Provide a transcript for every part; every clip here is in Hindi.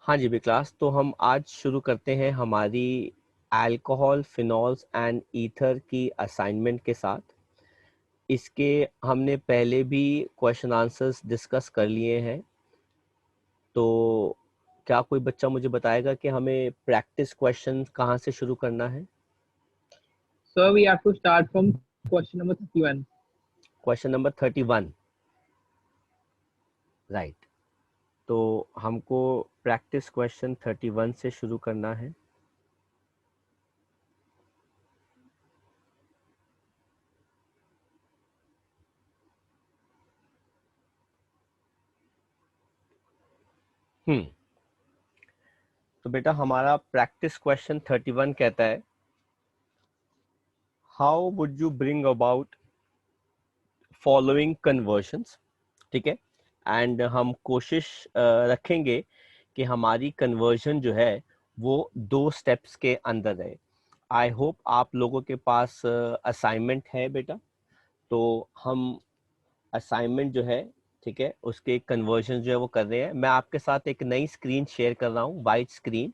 हाँ जी विकास, तो हम आज शुरू करते हैं हमारी अल्कोहल, फिनॉल्स एंड ईथर की असाइनमेंट के साथ। इसके हमने पहले भी क्वेश्चन आंसर्स डिस्कस कर लिए हैं। तो क्या कोई बच्चा मुझे बताएगा कि हमें प्रैक्टिस क्वेश्चन कहाँ से शुरू करना है? So we have to start from question number 31. Question number 31, right. तो हमको प्रैक्टिस क्वेश्चन 31 से शुरू करना है। तो बेटा हमारा प्रैक्टिस क्वेश्चन 31 कहता है, how would you bring about following convergence. ठीक है, एंड हम कोशिश रखेंगे कि हमारी कन्वर्जन जो है वो 2 स्टेप्स के अंदर रहे। आई होप आप लोगों के पास असाइनमेंट है बेटा। तो हम असाइनमेंट जो है, ठीक है, उसके कन्वर्जन जो है वो कर रहे हैं। मैं आपके साथ एक नई स्क्रीन शेयर कर रहा हूँ, वाइट स्क्रीन।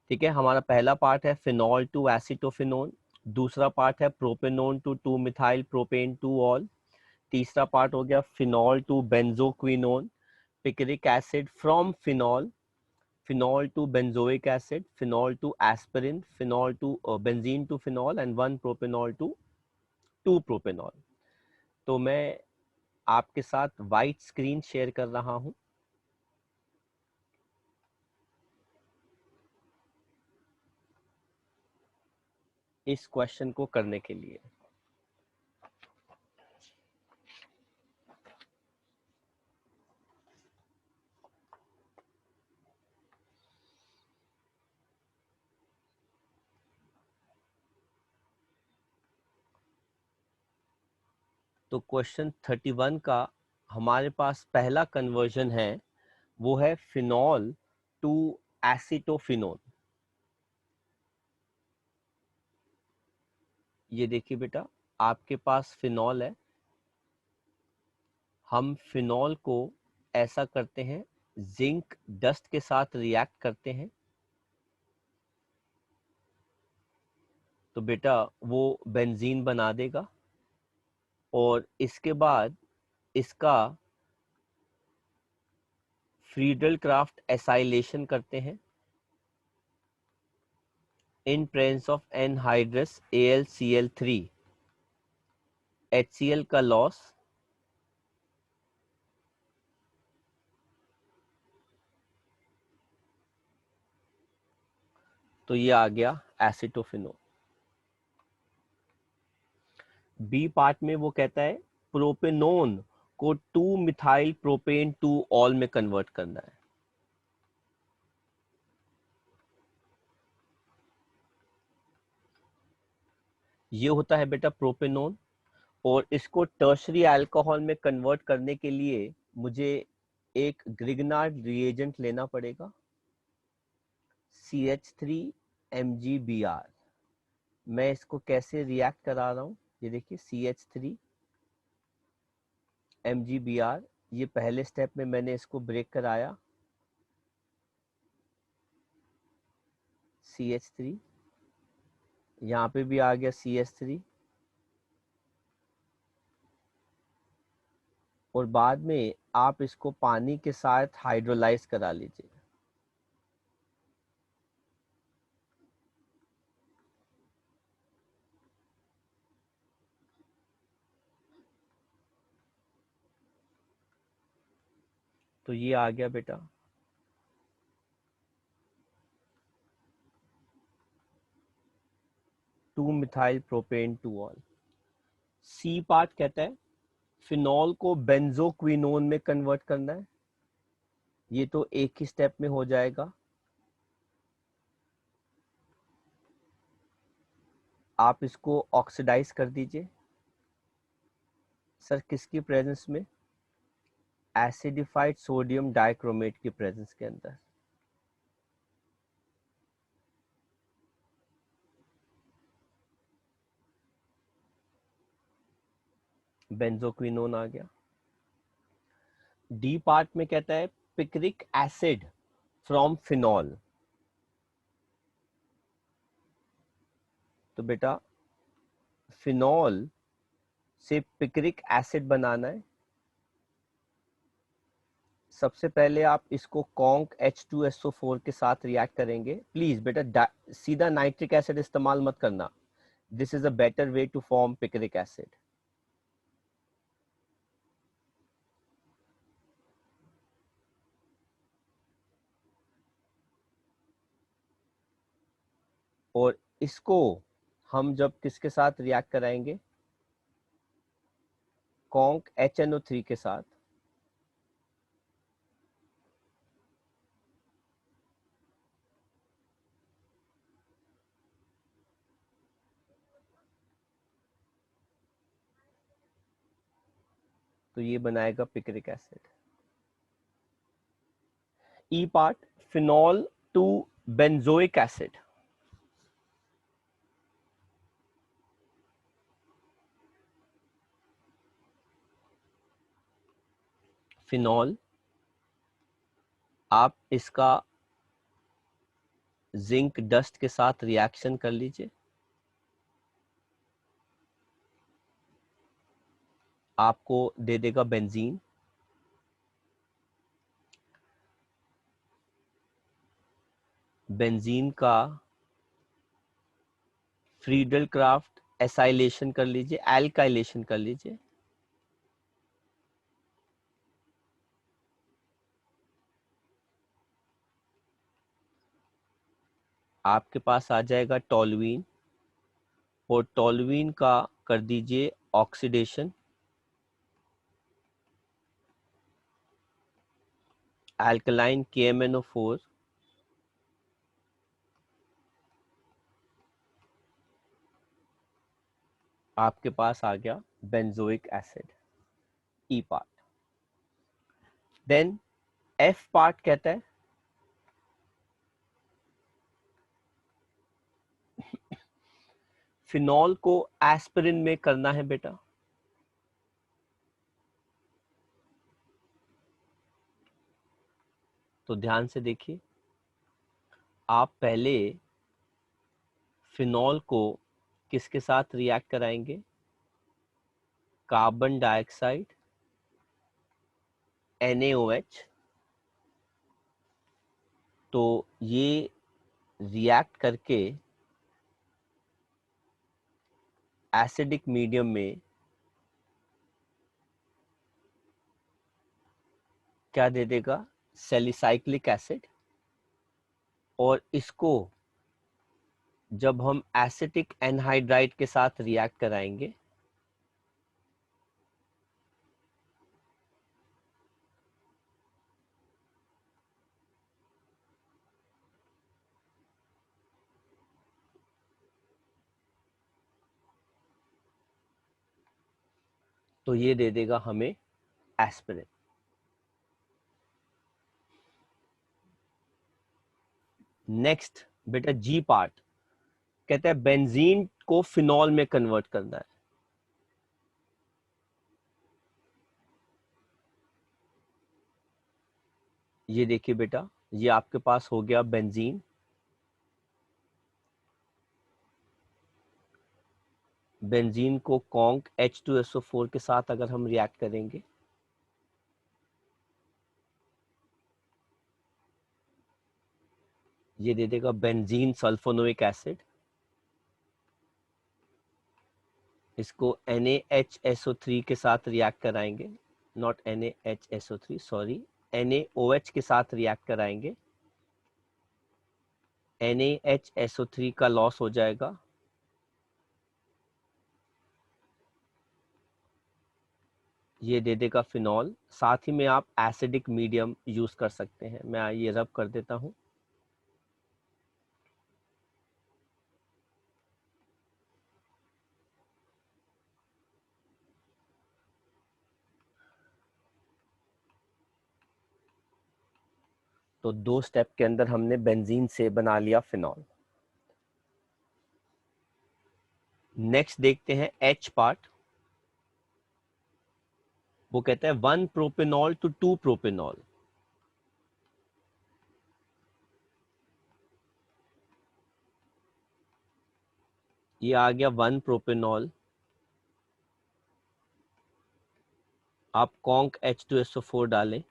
ठीक है, हमारा पहला पार्ट है फिनॉल टू एसीटोफिनोन, दूसरा पार्ट है propanone to 2 methyl propane two ol, तीसरा पार्ट हो गया phenol to benzoquinone, picric acid from phenol, phenol to benzoic acid, phenol to aspirin, phenol to benzene to phenol and 1 propanol to 2 propanol. तो मैं आपके साथ वाइट स्क्रीन शेयर कर रहा हूं। इस क्वेश्चन को करने के लिए तो क्वेश्चन 31 का हमारे पास पहला कन्वर्जन है, वो है फिनॉल टू एसीटोफिनोन। ये देखिए बेटा, आपके पास फिनॉल है। हम फिनॉल को ऐसा करते हैं, जिंक डस्ट के साथ रिएक्ट करते हैं, तो बेटा वो बेंजीन बना देगा। और इसके बाद इसका फ्रीडल क्राफ्ट एसाइलेशन करते हैं in presence of anhydrous AlCl3, HCl का लॉस, तो ये आ गया एसिटोफिनोन। बी पार्ट में वो कहता है प्रोपेनोन को 2 मिथाइल प्रोपेन 2 ऑल में कन्वर्ट करना है। ये होता है बेटा प्रोपेनोन, और इसको टर्शरी अल्कोहल में कन्वर्ट करने के लिए मुझे एक ग्रिग्नार्ड रिएजेंट लेना पड़ेगा, CH3 MgBr। मैं इसको कैसे रिएक्ट करा रहा हूं, ये देखिए CH3 MgBr। ये पहले स्टेप में मैंने इसको ब्रेक कराया, CH3, यहाँ पे भी आ गया CH3, और बाद में आप इसको पानी के साथ हाइड्रोलाइज करा लीजिए। तो ये आ गया बेटा 2 methyl propane 2 ol. C part कहता है फिनॉल को बेंजोक्विनोन में कन्वर्ट करना है। ये तो एक ही स्टेप में हो जाएगा। आप इसको ऑक्सीडाइज कर दीजिए। सर किसकी प्रेजेंस में? एसिडिफाइड सोडियम डाइक्रोमेट की प्रेजेंस के अंदर। बेंजोक्विनोन आ गया। डी पार्ट में कहता है पिक्रिक एसिड फ्रॉम फिनॉल, तो बेटा फिनॉल से पिक्रिक एसिड बनाना है। सबसे पहले आप इसको कॉन्क H2SO4 के साथ रिएक्ट करेंगे। प्लीज बेटा सीधा नाइट्रिक एसिड इस्तेमाल मत करना, this is a better way to form picric acid. और इसको हम जब किसके साथ रिएक्ट कराएंगे, कॉन्क HNO3 के साथ, तो ये बनाएगा picric acid. E part, phenol to benzoic acid. Phenol आप इसका जिंक डस्ट के साथ रिएक्शन कर लीजिए, आपको दे देगा बेंजीन। बेंजीन का फ्रीडल क्राफ्ट एसाइलेशन कर लीजिए, एल्काइलेशन कर लीजिए। आपके पास आ जाएगा टोलुइन, और टोलुइन का कर दीजिए ऑक्सीडेशन, अल्कलाइन KMnO4, आपके पास आ गया benzoic acid, E part. Then F part कहता है फिनॉल को एस्पिरिन में करना है बेटा। तो ध्यान से देखिए, आप पहले फिनॉल को किसके साथ रिएक्ट कराएंगे, कार्बन डाइऑक्साइड NaOH, तो ये रिएक्ट करके एसिडिक मीडियम में क्या दे देगा, सैलिसाइक्लिक एसिड। और इसको जब हम एसिटिक एनहाइड्राइड के साथ रिएक्ट कराएंगे, तो ये दे देगा हमें एस्पिरिन। नेक्स्ट बेटा जी पार्ट कहता है बेंजीन को फिनॉल में कन्वर्ट करना है। ये देखिए बेटा, ये आपके पास हो गया बेंजीन। बेंजीन को कॉन्क H2SO4 के साथ अगर हम रिएक्ट करेंगे, ये दे देगा बेंजीन सल्फोनोइक एसिड। इसको NaHSO3 के साथ रिएक्ट कराएंगे, नॉट NaHSO3 सॉरी, NaOH के साथ रिएक्ट कराएंगे, NaHSO3 का लॉस हो जाएगा, ये दे देगा फिनॉल। साथ ही में आप एसिडिक मीडियम यूज कर सकते हैं। मैं ये रब कर देता हूं। तो 2 स्टेप के अंदर हमने बेंजीन से बना लिया फिनॉल। नेक्स्ट देखते हैं एच पार्ट। वो कहता है 1 प्रोपेनॉल टू 2 प्रोपेनॉल। ये आ गया 1 प्रोपेनॉल। आप कॉन्क H2SO4 डालें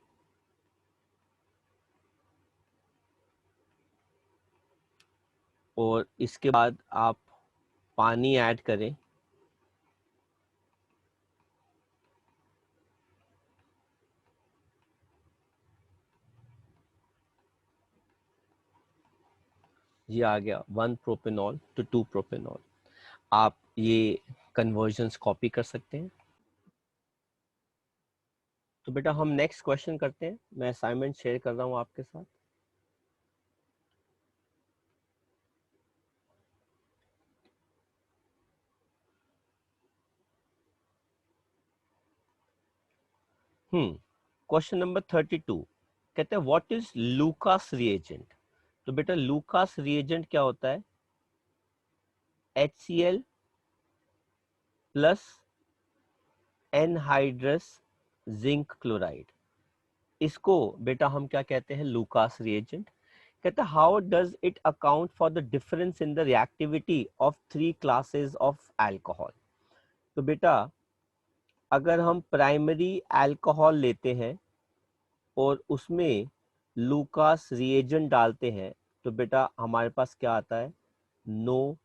और इसके बाद आप पानी ऐड करें। ये आ गया 1 प्रोपेनॉल टू 2 प्रोपेनॉल। आप ये कन्वर्जन्स कॉपी कर सकते हैं। तो बेटा हम नेक्स्ट क्वेश्चन करते हैं। मैं असाइनमेंट शेयर कर रहा हूं आपके साथ। क्वेश्चन नंबर 32 कहते हैं व्हाट इज लूकास रिएजेंट। तो बेटा लूकास रिएजेंट क्या होता है? HCl plus anhydrous zinc chloride. इसको बेटा हम क्या कहते हैं? Lucas reagent. कहते हैं how does it account for the difference in the reactivity of 3 classes of alcohol. तो बेटा अगर हम प्राइमरी अल्कोहल लेते हैं और उसमें लूकास रिएजेंट डालते हैं तो बेटा हमारे पास क्या आता है? No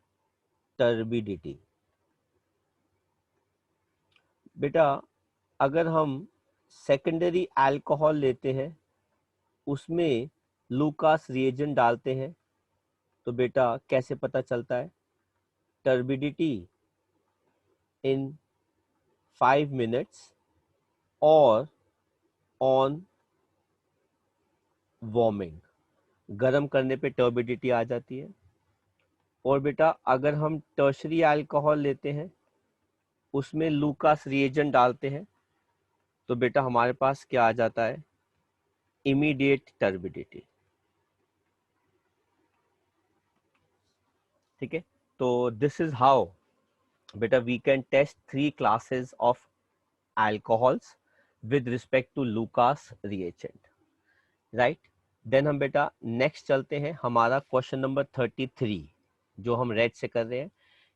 turbidity. बेटा अगर हम सेकेंडरी अल्कोहल लेते हैं उसमें लूकास रिएजेंट डालते हैं तो बेटा कैसे पता चलता है? टर्बिडिटी इन 5 मिनट्स और ऑन वार्मिंग। गर्म करने पे टर्बिडिटी आ जाती है। और बेटा अगर हम टर्शरी अल्कोहल लेते हैं उसमें लूकास रिएजेंट डालते हैं तो बेटा हमारे पास क्या आ जाता है? Immediate turbidity. ठीक है, तो दिस इज हाउ बेटा we can test 3 classes of alcohols with respect to Lucas reagent, right. Then हम बेटा नेक्स्ट चलते हैं। हमारा क्वेश्चन नंबर 33 जो हम रेड से कर रहे हैं,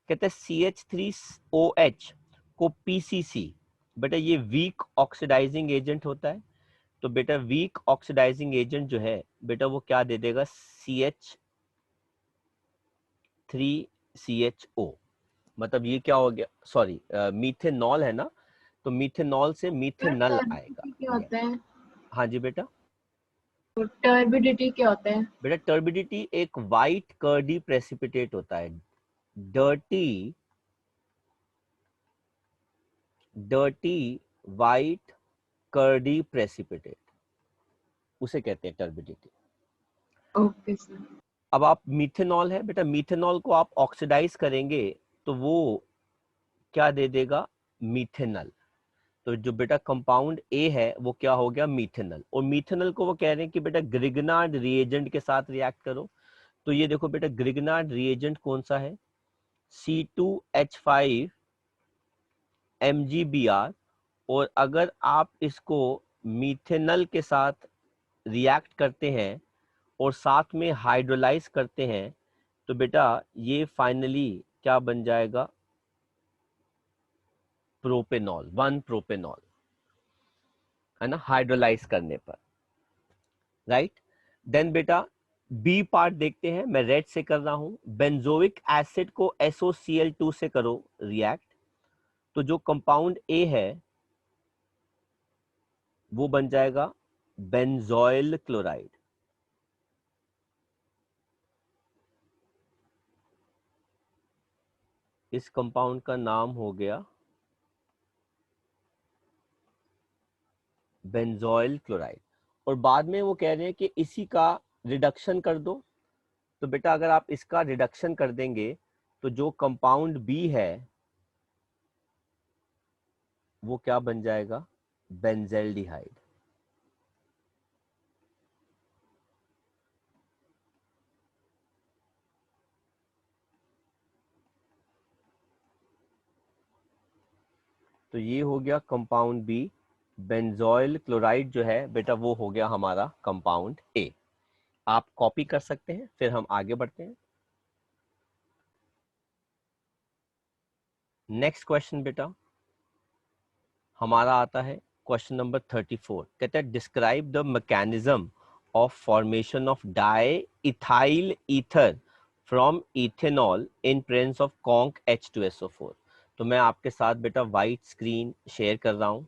कहते हैं CH3OH को PCC। बेटा ये वीक ऑक्सीडाइजिंग एजेंट होता है। तो बेटा वीक ऑक्सीडाइजिंग एजेंट जो है बेटा वो क्या दे देगा? CH3CHO। मतलब ये क्या हो गया? सॉरी, मीथेनॉल है ना, तो मीथेनॉल से मीथेनल आएगा। टर्बिडिटी क्या होता है? हाँ जी बेटा। टर्बिडिटी क्या होता है? बेटा टर्बिडिटी एक वाइट कर्डी प्रेसिपिटेट होता है। डर्टी वाइट कर्डी प्रेसिपिटेट, उसे कहते हैं टर्बिडिटी। Okay sir. अब आप मीथेनॉल है बेटा, मीथेनॉल को आप ऑक्सीडाइज करेंगे तो वो क्या दे देगा? मीथेनल। तो जो बेटा कंपाउंड ए है वो क्या हो गया? मीथेनल। और मीथेनल को वो कह रहे हैं कि बेटा ग्रिग्नार्ड रिएजेंट के साथ रिएक्ट करो। तो ये देखो बेटा ग्रिग्नार्ड रिएजेंट कौन सा है? C2H5 MgBr। और अगर आप इसको मीथेनल के साथ रिएक्ट करते हैं और साथ में हाइड्रोलाइज करते हैं तो बेटा ये फाइनली क्या बन जाएगा? प्रोपेनॉल, 1 प्रोपेनॉल, है ना, हाइड्रोलाइज करने पर, राइट। देन बेटा बी पार्ट देखते हैं। मैं रेड से कर रहा हूं। बेंजोइक एसिड को SOCl2 से करो रिएक्ट, तो जो कंपाउंड ए है वो बन जाएगा बेंजोइल क्लोराइड। इस कंपाउंड का नाम हो गया बेंजोइल क्लोराइड। और बाद में वो कह रहे हैं कि इसी का रिडक्शन कर दो। तो बेटा अगर आप इसका रिडक्शन कर देंगे तो जो कंपाउंड बी है वो क्या बन जाएगा? बेंजेल्डिहाइड। तो ये हो गया कंपाउंड बी। बेंजोइल क्लोराइड जो है बेटा वो हो गया हमारा कंपाउंड ए। आप कॉपी कर सकते हैं, फिर हम आगे बढ़ते हैं। नेक्स्ट क्वेश्चन बेटा हमारा आता है क्वेश्चन नंबर 34। कहता है describe the mechanism of formation of di ethyl ether from ethanol in presence of conc H2SO4। तो मैं आपके साथ बेटा वाइट स्क्रीन शेयर कर रहा हूं।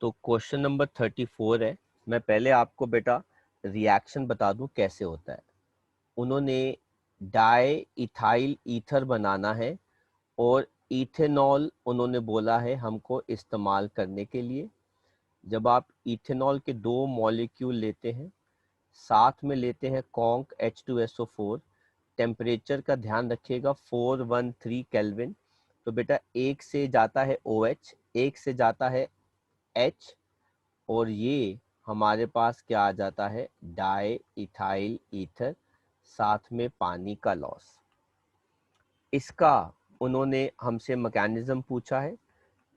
तो क्वेश्चन नंबर 34 है। मैं पहले आपको बेटा रिएक्शन बता दूं कैसे होता है। उन्होंने डाई इथाइल ईथर बनाना है और इथेनॉल उन्होंने बोला है हमको इस्तेमाल करने के लिए। जब आप इथेनॉल के 2 मॉलिक्यूल लेते हैं, साथ में लेते हैं कॉन्क H2SO4, टेम्परेचर का ध्यान रखिएगा 413 केल्विन। तो बेटा एक से जाता है OH, एक से जाता है H, और ये हमारे पास क्या आ जाता है डाई इथाइल ईथर, साथ में पानी का लॉस। इसका उन्होंने हमसे मैकेनिज्म पूछा है।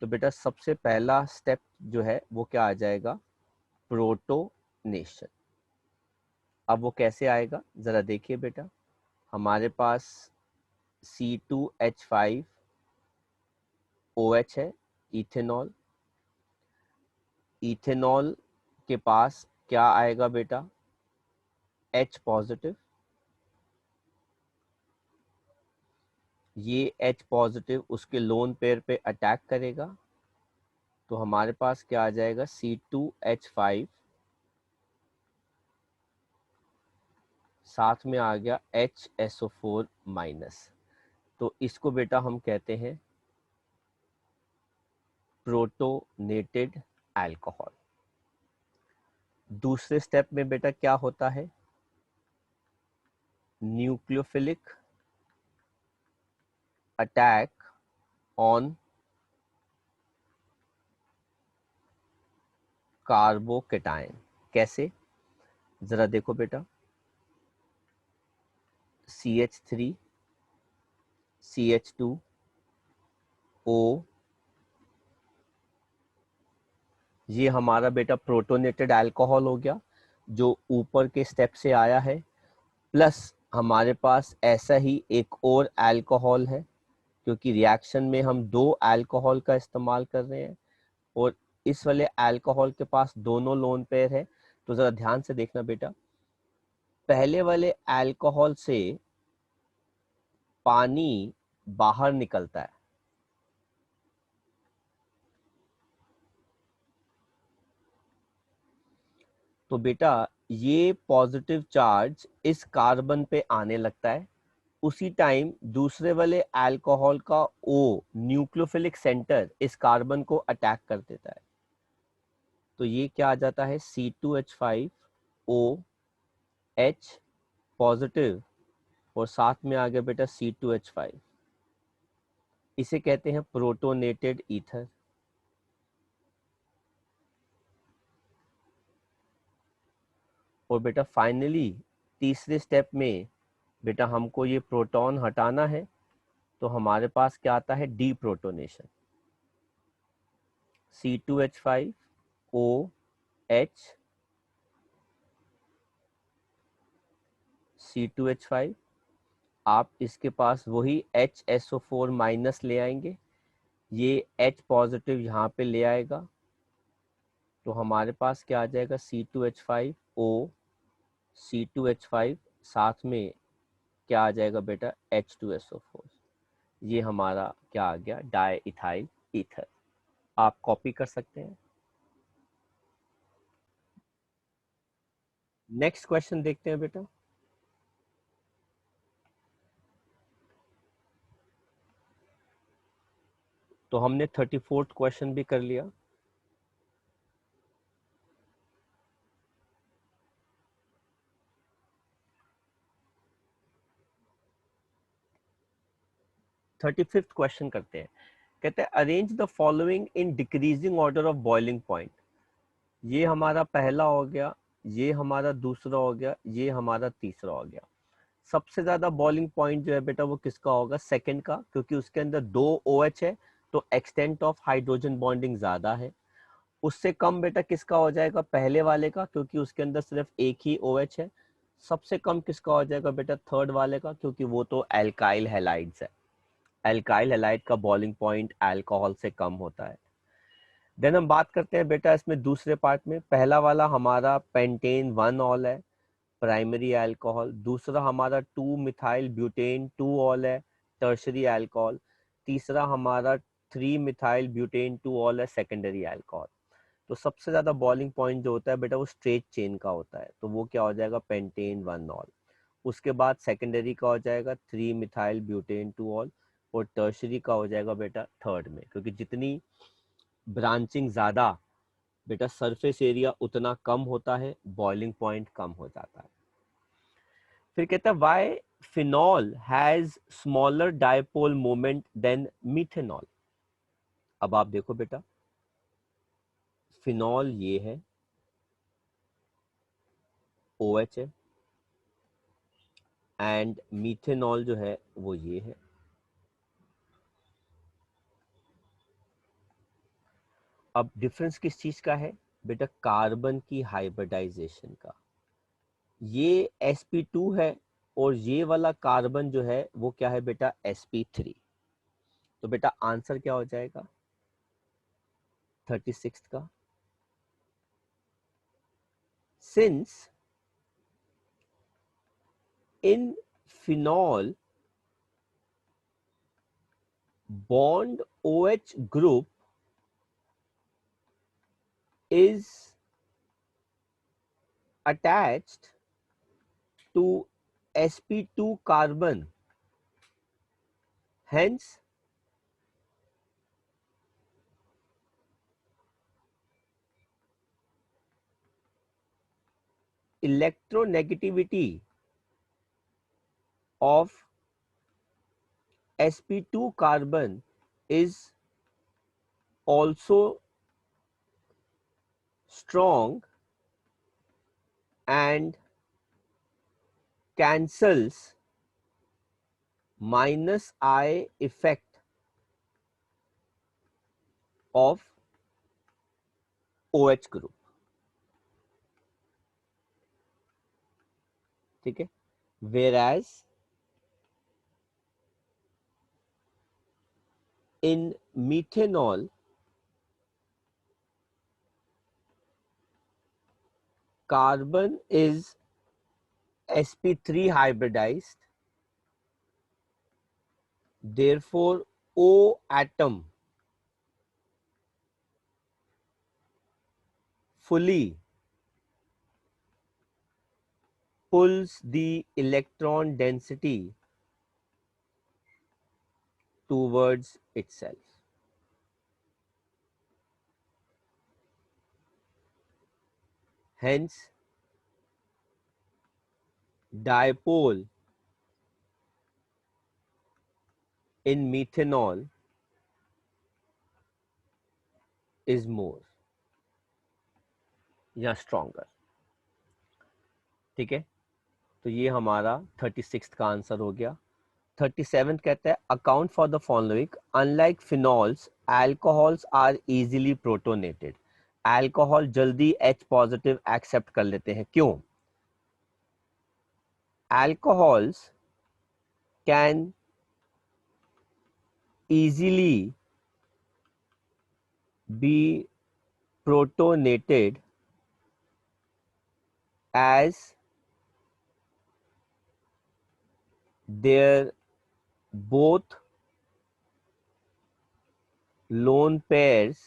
तो बेटा सबसे पहला स्टेप जो है वो क्या आ जाएगा, प्रोटोनेशन। अब वो कैसे आएगा जरा देखिए बेटा, हमारे पास C2H5OH है, इथेनॉल। इथेनॉल के पास क्या आएगा बेटा, H पॉजिटिव। ये H पॉजिटिव उसके लोन पेयर पे अटैक करेगा, तो हमारे पास क्या आ जाएगा C2H5, साथ में आ गया HSO4 माइनस। तो इसको बेटा हम कहते हैं प्रोटोनेटेड अल्कोहल। दूसरे स्टेप में बेटा क्या होता है, न्यूक्लियोफिलिक अटैक ऑन कार्बोकेटायन। कैसे जरा देखो बेटा, CH3 CH2O, ये हमारा बेटा प्रोटोनेटेड अल्कोहल हो गया जो ऊपर के स्टेप से आया है। प्लस हमारे पास ऐसा ही एक और अल्कोहल है, क्योंकि रिएक्शन में हम 2 अल्कोहल का इस्तेमाल कर रहे हैं और इस वाले अल्कोहल के पास दोनों लोन पेयर है। तो जरा ध्यान से देखना बेटा, पहले वाले अल्कोहल से पानी बाहर निकलता है, तो बेटा ये पॉजिटिव चार्ज इस कार्बन पे आने लगता है। उसी टाइम दूसरे वाले अल्कोहल का O न्यूक्लियोफिलिक सेंटर इस कार्बन को अटैक कर देता है। तो ये क्या आ जाता है C2H5OH पॉजिटिव और साथ में आ गया बेटा C2H5। इसे कहते हैं प्रोटोनेटेड ईथर। और बेटा फाइनली तीसरे स्टेप में बेटा हमको ये प्रोटॉन हटाना है, तो हमारे पास क्या आता है डी प्रोटोनेशन। C2H5OH C2H5, आप इसके पास वही HSO4 माइनस ले आएंगे, ये H पॉजिटिव यहाँ पे ले आएगा, तो हमारे पास क्या आ जाएगा C2H5O C2H5, साथ में क्या आ जाएगा बेटा H2SO4। ये हमारा क्या आ गया डाई इथाइल ईथर। आप कॉपी कर सकते हैं। नेक्स्ट क्वेश्चन देखते हैं बेटा। तो हमने 34th क्वेश्चन भी कर लिया। थर्टी फिफ्थ क्वेश्चन करते हैं। कहते हैं arrange the following in decreasing order of boiling point. ये हमारा पहला हो गया, ये हमारा दूसरा हो गया, ये हमारा तीसरा हो गया। सबसे ज्यादा बॉइलिंग पॉइंट जो है बेटा वो किसका होगा, सेकंड का, क्योंकि उसके अंदर 2 OH है तो एक्सटेंट ऑफ हाइड्रोजन बॉन्डिंग ज्यादा है। उससे कम बेटा किसका हो जाएगा, पहले वाले का, क्योंकि उसके अंदर सिर्फ एक ही OH है। सबसे कम किसका हो जाएगा बेटा, थर्ड वाले का, क्योंकि वो तो एल्काइल हैलाइड्स है। एल्काइल हैलाइड का बॉइलिंग पॉइंट अल्कोहल से कम होता है। देन हम बात करते हैं बेटा इसमें दूसरे पार्ट में। पहला वाला हमारा पेंटेन 1 ऑल है, प्राइमरी अल्कोहल। दूसरा हमारा 2 मिथाइल ब्यूटेन 2 ऑल है, टर्शरी अल्कोहल। तीसरा हमारा 3 मिथाइल ब्यूटेन 2 ऑल है, सेकेंडरी अल्कोहल। तो सबसे ज्यादा बॉइलिंग पॉइंट जो होता है बेटा वो स्ट्रेट चेन का होता है, तो वो क्या हो जाएगा, पेंटेन 1 ऑल। उसके बाद सेकेंडरी का हो जाएगा 3 मिथाइल ब्यूटेन 2 ऑल, और टर्शरी का हो जाएगा बेटा थर्ड में, क्योंकि जितनी ब्रांचिंग ज्यादा बेटा सरफेस एरिया उतना कम होता है, बॉइलिंग पॉइंट कम हो जाता है। फिर कहता है why phenol has smaller dipole moment than methanol. अब आप देखो बेटा, फिनॉल ये है, OH है, एंड मिथेनॉल जो है वो ये है। अब डिफरेंस किस चीज का है बेटा, कार्बन की हाइब्रिडाइजेशन का। ये sp2 है, और ये वाला कार्बन जो है वो क्या है बेटा, sp3। तो बेटा आंसर क्या हो जाएगा 36 का। Since in phenol bond OH group is attached to sp2 carbon, hence electronegativity of sp2 carbon is also strong and cancels -I effect of OH group। ठीक है, whereas in methanol carbon is sp3 hybridized, therefore O atom fully pulls the electron density towards itself. Hence, dipole in methanol is more या stronger। ठीक है, तो ये हमारा 36 का आंसर हो गया। 37 कहता है account for the following, unlike phenols alcohols are easily protonated. Alcohol जल्दी H पॉजिटिव एक्सेप्ट कर लेते हैं, क्यों? Alcohols can easily be protonated as their both lone pairs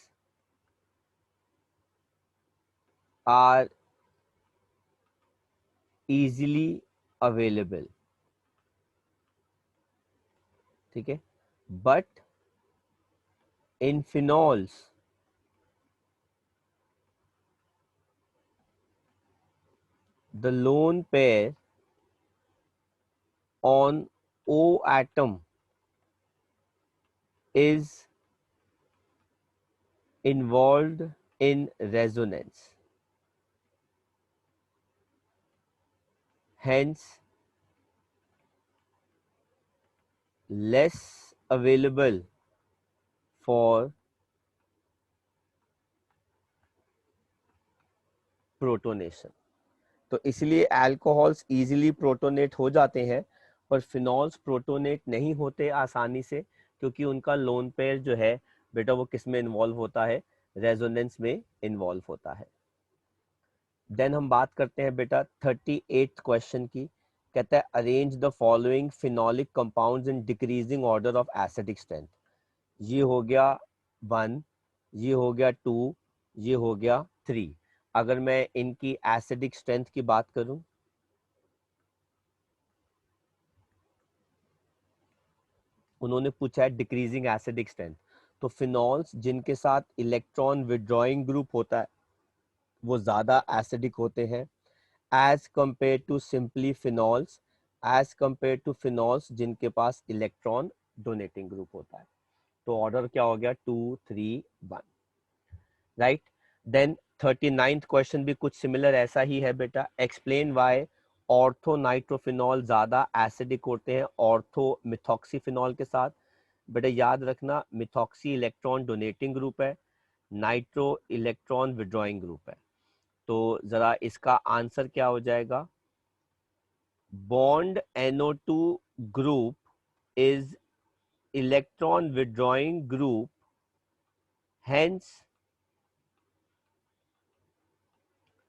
are easily available। ठीक है, but in phenols the lone pair on O atom is involved in resonance, hence less available for protonation. तो इसलिए अल्कोहल्स इजीली प्रोटोनेट हो जाते हैं, पर फिनॉल्स प्रोटोनेट नहीं होते आसानी से, क्योंकि उनका लोन पेयर जो है बेटा वो किस में इन्वॉल्व होता है, रेजोनेंस में इन्वॉल्व होता है। देन हम बात करते हैं बेटा 38th क्वेश्चन की। कहता है arrange the following phenolic compounds in decreasing order of acidic strength. ये हो गया 1, ये हो गया 2, ये हो गया 3। अगर मैं इनकी एसिडिक स्ट्रेंथ की बात करूं, उन्होंने पूछा है डिक्रीजिंग एसिडिक स्ट्रेंथ, तो फिनॉल्स जिनके साथ इलेक्ट्रॉन विड्रॉइंग ग्रुप होता है वो ज्यादा एसिडिक होते हैं as compare to simply phenols, as compare to phenols जिनके पास इलेक्ट्रॉन डोनेटिंग ग्रुप होता है। तो ऑर्डर क्या हो गया 2 3 1, राइट। देन 39th क्वेश्चन भी कुछ सिमिलर ऐसा ही है बेटा। एक्सप्लेन व्हाई ऑर्थो नाइट्रोफिनॉल ज्यादा एसिडिक होते हैं ऑर्थो मिथॉक्सीफिनॉल के साथ। बेटा याद रखना मिथॉक्सी इलेक्ट्रॉन डोनेटिंग ग्रुप है, नाइट्रो इलेक्ट्रॉन विड्रॉइंग ग्रुप है। तो जरा इसका आंसर क्या हो जाएगा, bond NO2 group is electron withdrawing group, hence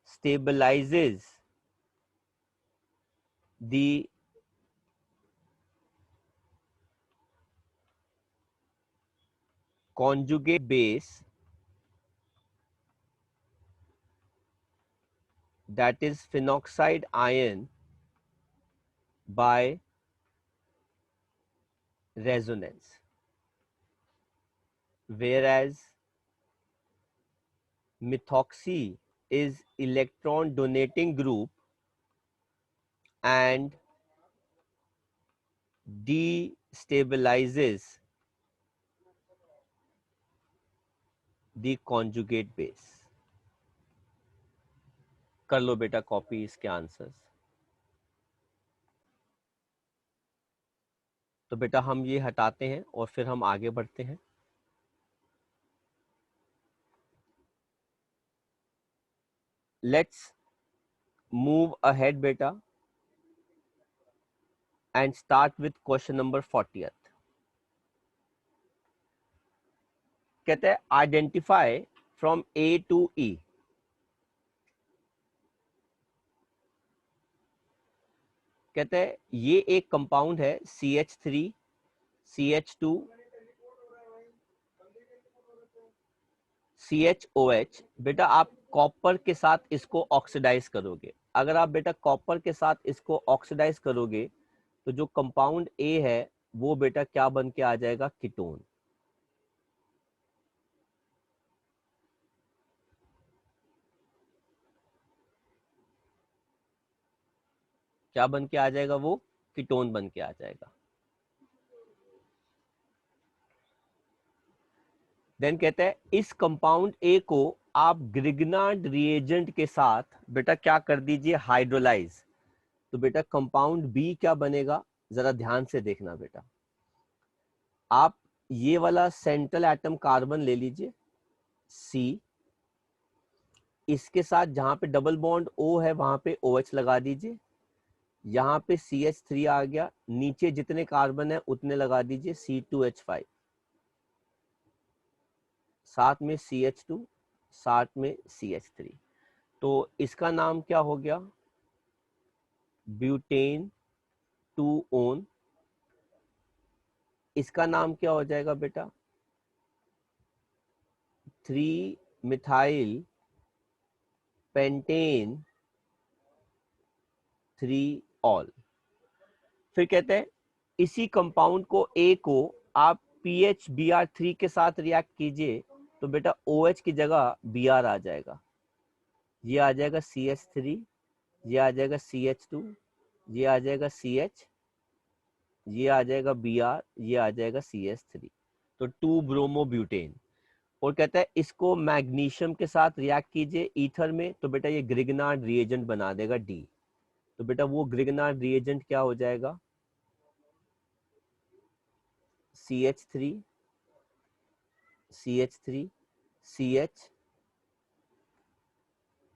stabilizes the conjugate base, that is phenoxide ion, by resonance, whereas methoxy is electron donating group and destabilizes the conjugate base। कर लो बेटा कॉपी इसके आंसर्स। तो बेटा हम ये हटाते हैं और फिर हम आगे बढ़ते हैं। लेट्स मूव अहेड बेटा and start with question number 40th। कहते हैं identify from A to E। कहते हैं ये एक कंपाउंड है CH3 CH2 CHOH। बेटा आप कॉपर के साथ इसको ऑक्सीडाइज करोगे। अगर आप बेटा कॉपर के साथ इसको ऑक्सीडाइज करोगे तो जो कंपाउंड A है वो बेटा क्या बन के आ जाएगा, कीटोन। क्या बन के आ जाएगा, वो कीटोन बन के आ जाएगा। देन कहते हैं इस कंपाउंड ए को आप ग्रिग्नार्ड रिएजेंट के साथ बेटा क्या कर दीजिए, हाइड्रोलाइज। तो बेटा कंपाउंड बी क्या बनेगा, जरा ध्यान से देखना बेटा। आप ये वाला सेंट्रल एटम कार्बन ले लीजिए सी, इसके साथ जहां पे डबल बॉन्ड O है वहां पे OH लगा दीजिए। यहाँ पे CH3 आ गया, नीचे जितने कार्बन है उतने लगा दीजिए C2H5, साथ में CH2, साथ में CH3। तो इसका नाम क्या हो गया, ब्यूटेन 2 ओन। इसका नाम क्या हो जाएगा बेटा, 3 मिथाइल पेंटेन 3 ऑल। फिर कहते हैं इसी कंपाउंड को A को आप PHBr3 के साथ रिएक्ट कीजिए तो बेटा OH की जगह Br आ जाएगा। ये आ जाएगा CH3, ये आ जाएगा CH2, ये आ जाएगा CH, ये आ जाएगा Br, ये आ जाएगा CH3। तो 2 ब्रोमोब्यूटेन। और कहता है इसको मैग्नीशियम के साथ रिएक्ट कीजिए ईथर में तो बेटा ये ग्रिग्नार्ड रिएजेंट बना देगा D। तो बेटा वो ग्रिग्नार्ड रिएजेंट क्या हो जाएगा, CH3 CH3 CH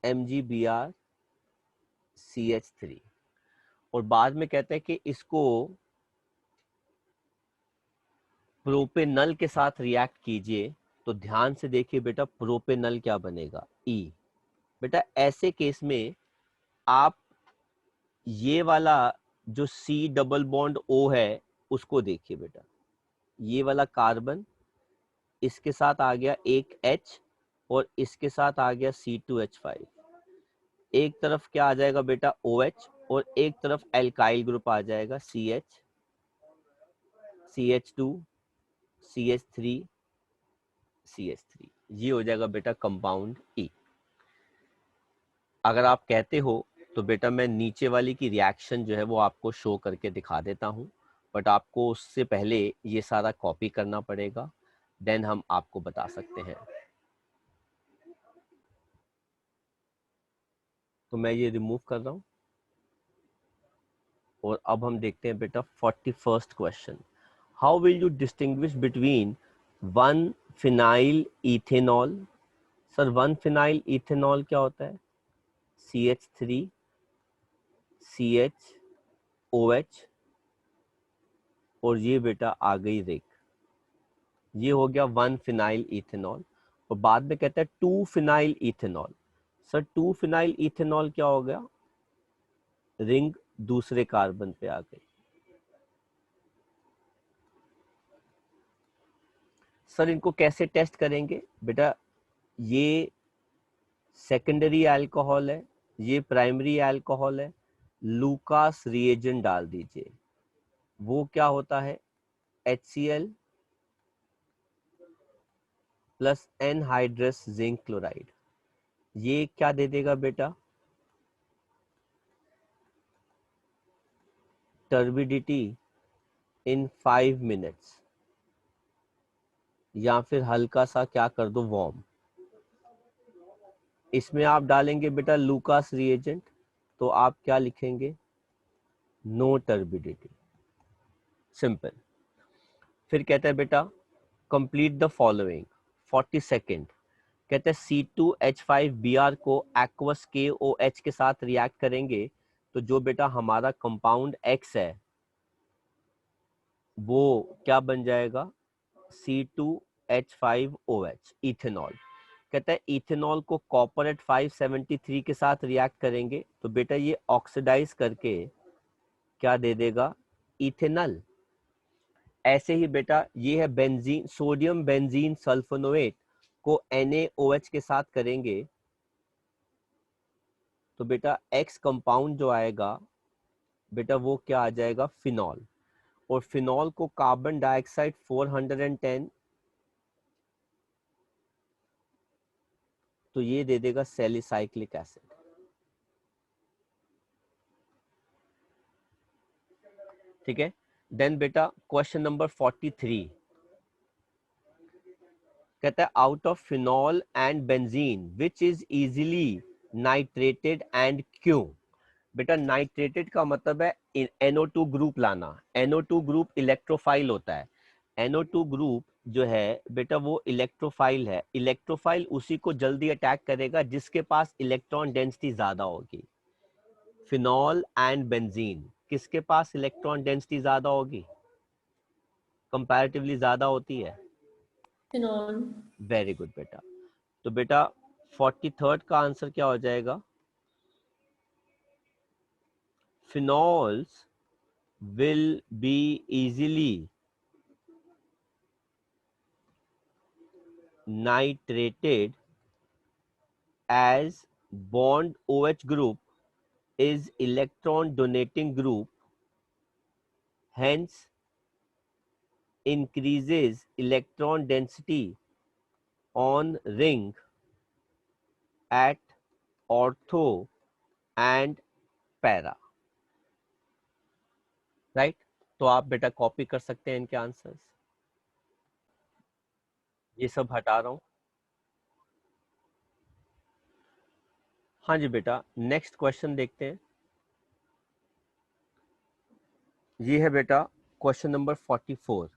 MgBr CH3 और बाद में कहते हैं कि इसको प्रोपेनल के साथ रिएक्ट कीजिए। तो ध्यान से देखिए बेटा, प्रोपेनल क्या बनेगा? ई। बेटा ऐसे केस में आप ये वाला जो C डबल बॉन्ड O है उसको देखिए बेटा, ये वाला कार्बन, इसके साथ आ गया एक H और इसके साथ आ गया C2H5। एक तरफ क्या आ जाएगा बेटा? OH और एक तरफ एल्काइल ग्रुप आ जाएगा CH, CH2, CH3, CH3। ये हो जाएगा बेटा कंपाउंड E। अगर आप कहते हो तो बेटा मैं नीचे वाली की रिएक्शन जो है वो आपको शो करके दिखा देता हूँ, बट आपको उससे पहले ये सारा कॉपी करना पड़ेगा, देन हम आपको बता सकते हैं। तो मैं ये रिमूव कर रहा हूँ और अब हम देखते हैं बेटा 41st question. How will you distinguish between 1 phenyl ethanol? Sir 1 phenyl ethanol क्या होता है? CH3 CHOH और ये बेटा आ गई रिक। ये हो गया 1 फिनाइल इथेनॉल और बाद में कहता है 2 phenyl ethanol. Sir 2 phenyl ethanol क्या हो गया? रिंग दूसरे कार्बन पे आ गई। सर इनको कैसे टेस्ट करेंगे बेटा? ये सेकेंडरी अल्कोहल है, ये प्राइमरी अल्कोहल है, लूकास रिएजेंट डाल दीजिए। वो क्या होता है? HCl plus anhydrous zinc chloride. ये क्या दे देगा बेटा? टर्बिडिटी इन 5 मिनट्स, या फिर हल्का सा क्या कर दो, वार्म। इसमें आप डालेंगे बेटा लूकास रिएजेंट, तो आप क्या लिखेंगे? No turbidity. सिंपल। फिर कहता है बेटा कंप्लीट द फॉलोइंग 42nd। कहते हैं C2H5Br को एक्वस KOH के साथ रिएक्ट करेंगे तो जो बेटा हमारा कंपाउंड X है वो क्या बन जाएगा? C2H5OH ethanol. कहता है इथेनॉल को कॉपर एट 573 के साथ रिएक्ट करेंगे तो बेटा ये ऑक्सीडाइज करके क्या दे देगा? इथेनॉल। ऐसे ही बेटा ये है बेंजीन, सोडियम बेंजीन सल्फोनेट को NaOH के साथ करेंगे तो बेटा X कंपाउंड जो आएगा बेटा वो क्या आ जाएगा? फिनॉल। और फिनॉल को कार्बन डाइऑक्साइड 410 तो ये दे देगा सैलिसाइक्लिक एसिड। ठीक है। देन बेटा क्वेश्चन नंबर 43 कहता है out of phenol and benzene which is easily नाइट्रेटेड and क्यों? बेटा नाइट्रेटेड का मतलब है NO2 ग्रुप लाना। NO2 ग्रुप इलेक्ट्रोफाइल होता है। NO2 ग्रुप जो है बेटा वो इलेक्ट्रोफाइल है। इलेक्ट्रोफाइल उसी को जल्दी अटैक करेगा जिसके पास इलेक्ट्रॉन डेंसिटी ज्यादा होगी। फिनॉल एंड बेंजीन किसके पास इलेक्ट्रॉन डेंसिटी ज्यादा होगी? कंपैरेटिवली ज्यादा होती है फिनॉल। वेरी गुड बेटा। तो बेटा 43rd का आंसर क्या हो जाएगा? Phenols will be easily nitrated as bond OH group is electron donating group, hence increases electron density on ring at ortho and para. Right तो आप बेटा कॉपी कर सकते हैं इनके आंसर्स। ये सब हटा रहा हूं। हाँ जी बेटा नेक्स्ट क्वेश्चन देखते हैं। ये है बेटा क्वेश्चन नंबर 44।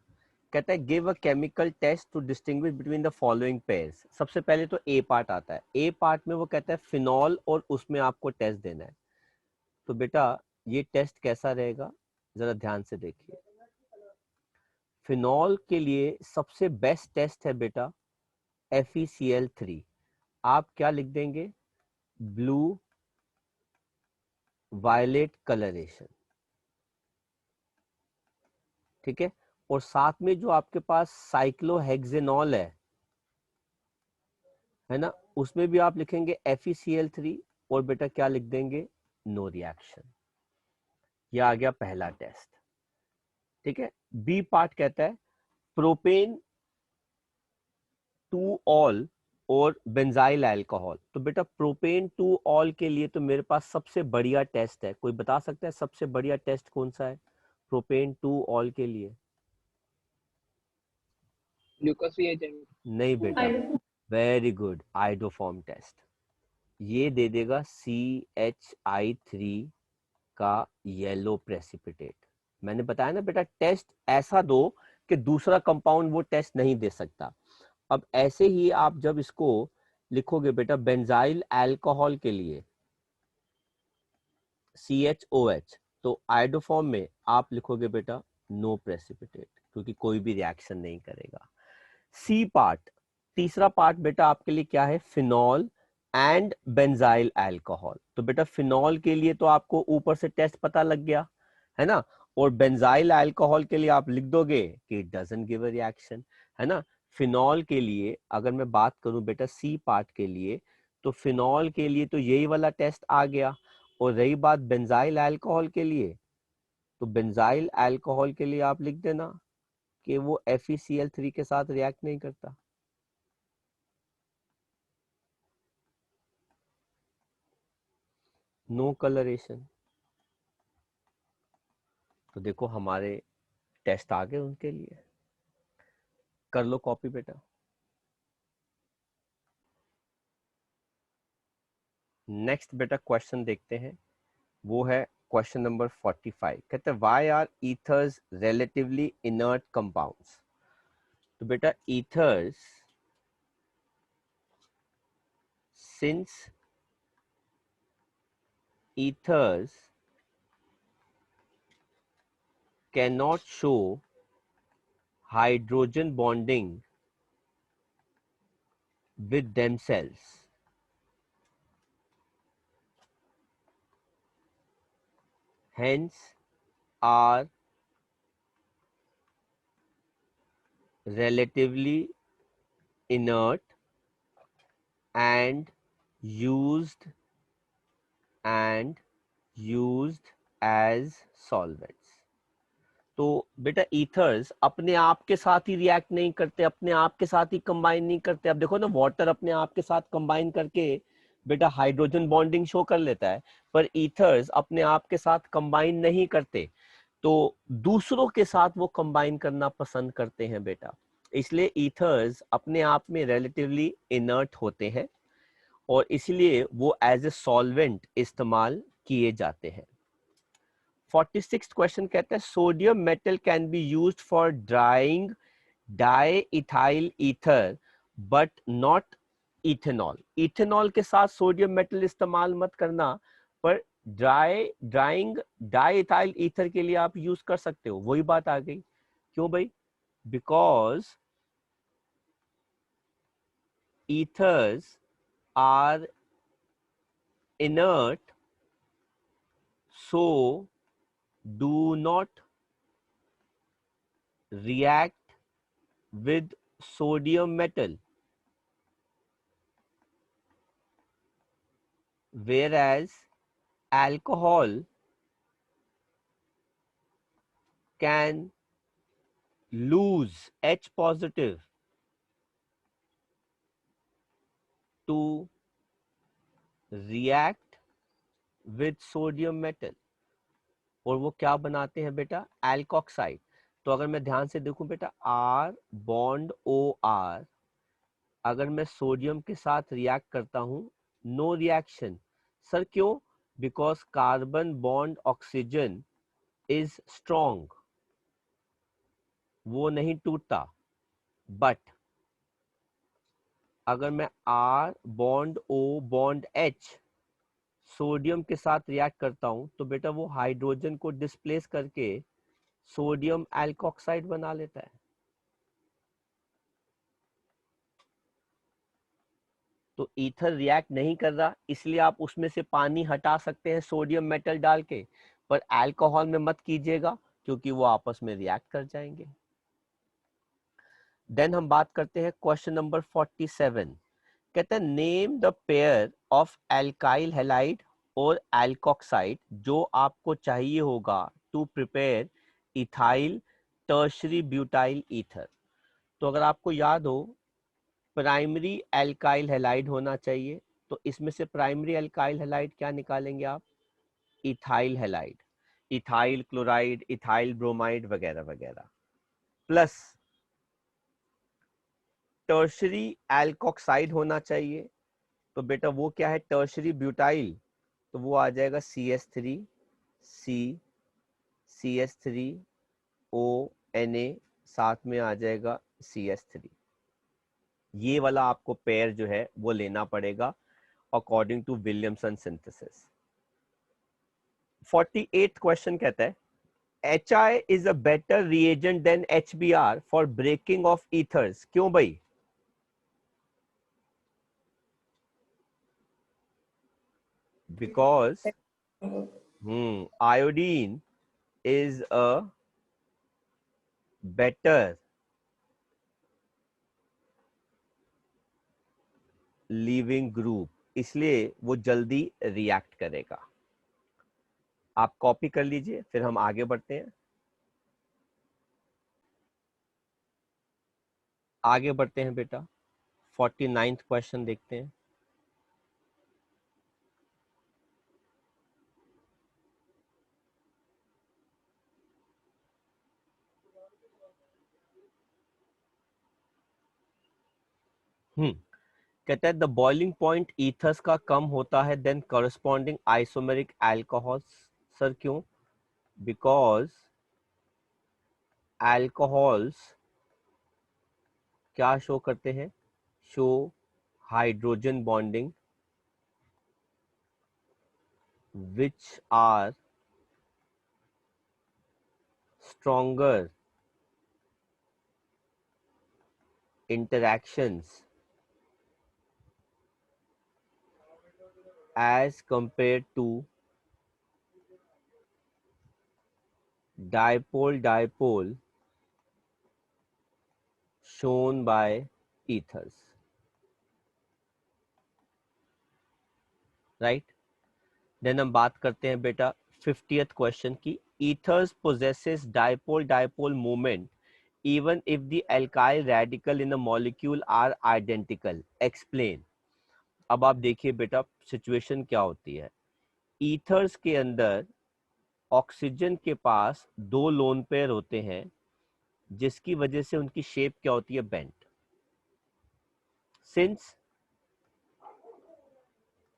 कहता है give a chemical test to distinguish between the following pairs. सबसे पहले तो ए पार्ट आता है। ए पार्ट में वो कहता है फिनॉल, और उसमें आपको टेस्ट देना है। तो बेटा ये टेस्ट कैसा रहेगा, जरा ध्यान से देखिए। फिनॉल के लिए सबसे बेस्ट टेस्ट है बेटा FeCl3। आप क्या लिख देंगे, ब्लू वायलेट कलरेशन, ठीक है। और साथ में जो आपके पास साइक्लोहेक्सेनॉल है ना, उसमें भी आप लिखेंगे FeCl3, और बेटा क्या लिख देंगे, नो रिएक्शन। ये आ गया पहला टेस्ट, ठीक है। बी पार्ट कहता है प्रोपेन टू ऑल और बेंजाइल अल्कोहल। तो बेटा प्रोपेन टू ऑल के लिए तो मेरे पास सबसे बढ़िया टेस्ट है। कोई बता सकता है सबसे बढ़िया टेस्ट कौन सा है प्रोपेन टू ऑल के लिए? Lucas reagent. नहीं बेटा, वेरी गुड, आइडोफॉर्म टेस्ट। ये दे देगा CH3 का येलो प्रेसिपिटेट। मैंने बताया ना बेटा, टेस्ट ऐसा दो कि दूसरा कंपाउंड वो टेस्ट नहीं दे सकता। अब ऐसे ही आप जब इसको लिखोगे बेटा बेंजाइल अल्कोहल के लिए CHOH, तो आइडोफॉर्म में आप लिखोगे बेटा नो प्रेसिपिटेट, क्योंकि कोई भी रिएक्शन नहीं करेगा। सी पार्ट, तीसरा पार्ट बेटा आपके लिए क्या है, फिनॉल एंड बेंजाइल अल्कोहल। तो बेटा फिनॉल के लिए तो आपको ऊपर से टेस्ट पता लग गया है ना, और बेंजाइल अल्कोहल के लिए आप लिख दोगे कि it doesn't give a reaction, है ना। फिनॉल के लिए अगर मैं बात करूं बेटा सी पार्ट के लिए, तो फिनॉल के लिए तो यही वाला टेस्ट आ गया। और रही बात बेंजाइल अल्कोहल के लिए, तो बेंजाइल अल्कोहल के लिए आप लिख देना कि वो FeCl3 के साथ रिएक्ट नहीं करता। No coloration. तो देखो हमारे टेस्ट आ गए उनके लिए। कर लो कॉपी बेटा। नेक्स्ट बेटा क्वेश्चन देखते हैं, वो है क्वेश्चन नंबर 45। कहते हैं why are ethers relatively inert compounds. तो बेटा ethers, since ethers cannot show hydrogen bonding with themselves, hence are relatively inert and used as solvents। तो बेटा ईथर्स अपने आप के साथ ही रिएक्ट नहीं करते, अपने आप के साथ ही कंबाइन नहीं करते। अब देखो ना, वाटर अपने आप के साथ कंबाइन करके बेटा हाइड्रोजन बॉन्डिंग शो कर लेता है, पर ईथर्स अपने आप के साथ कंबाइन नहीं करते, तो दूसरों के साथ वो कंबाइन करना पसंद करते हैं बेटा। इसलिए ईथर्स अपने आप में रिलेटिवली इनर्ट होते हैं, और इसलिए वो एज ए सॉल्वेंट इस्तेमाल किए जाते हैं। 46th क्वेश्चन कहता है sodium metal can be used for drawing di ethyl ether but not ethanol. Ethanol के साथ सोडियम मेटल इस्तेमाल मत करना, पर ड्राइंग डाई इथाइल ईथर के लिए आप यूज कर सकते हो। वही बात आ गई, क्यों भाई, because ethers are inert, so do not react with sodium metal, whereas alcohol can lose H positive to react with sodium metal, और वो क्या बनाते हैं बेटा, एल्कोक्साइड। तो अगर मैं ध्यान से देखूं बेटा, R बॉन्ड OR, अगर मैं सोडियम के साथ रिएक्ट करता हूं, नो रिएक्शन। सर क्यों, because carbon bond oxygen is strong, वो नहीं टूटता, बट अगर मैं R bond O bond H sodium के साथ रिएक्ट करता हूं तो बेटा वो हाइड्रोजन को डिस्प्लेस करके सोडियम एल्कोक्साइड बना लेता है। तो ईथर रिएक्ट नहीं कर रहा, इसलिए आप उसमें से पानी हटा सकते हैं सोडियम मेटल डाल के, पर अल्कोहल में मत कीजिएगा क्योंकि वो आपस में रिएक्ट कर जाएंगे। देन हम बात करते हैं क्वेश्चन नंबर 47। कहते हैं name the pair of alkyl halide और एल्कोक्साइड जो आपको चाहिए होगा to prepare ethyl tertiary butyl ether. तो अगर आपको याद हो प्राइमरी एल्काइल हैलाइड होना चाहिए, तो इसमें से प्राइमरी एल्काइल हैलाइड क्या निकालेंगे आप? Ethyl halide, ethyl chloride, ethyl bromide वगैरह वगैरह, प्लस टर्शरी एल्कोक्साइड होना चाहिए। तो बेटा वो क्या है? टर्शरी ब्यूटाइल, तो वो आ जाएगा CH3 C CH3 O Na, साथ में आ जाएगा CH3। ये वाला आपको पेयर जो है वो लेना पड़ेगा according to Williamson synthesis. 48th question कहता है HI is a better reagent than HBr for breaking of ethers। क्यों भाई? Because iodine is a better leaving group, इसलिए वो जल्दी रिएक्ट करेगा। आप कॉपी कर लीजिए, फिर हम आगे बढ़ते हैं। आगे बढ़ते हैं बेटा, 49th क्वेश्चन देखते हैं। कहता है द बॉइलिंग पॉइंट ईथर्स का कम होता है than corresponding isomeric alcohols. Sir क्यों? बिकॉज अल्कोहल्स क्या शो करते हैं? Show hydrogen bonding which are stronger interactions as compared to dipole shown by ethers, right? देन हम बात करते हैं बेटा 50th क्वेश्चन की। ethers possesses dipole moment even if the alkyl radical in a molecule are identical, explain। अब आप देखिए बेटा सिचुएशन क्या होती है। ईथर्स के अंदर ऑक्सीजन के पास दो लोन पेयर होते हैं जिसकी वजह से उनकी शेप क्या होती है? Bent. Since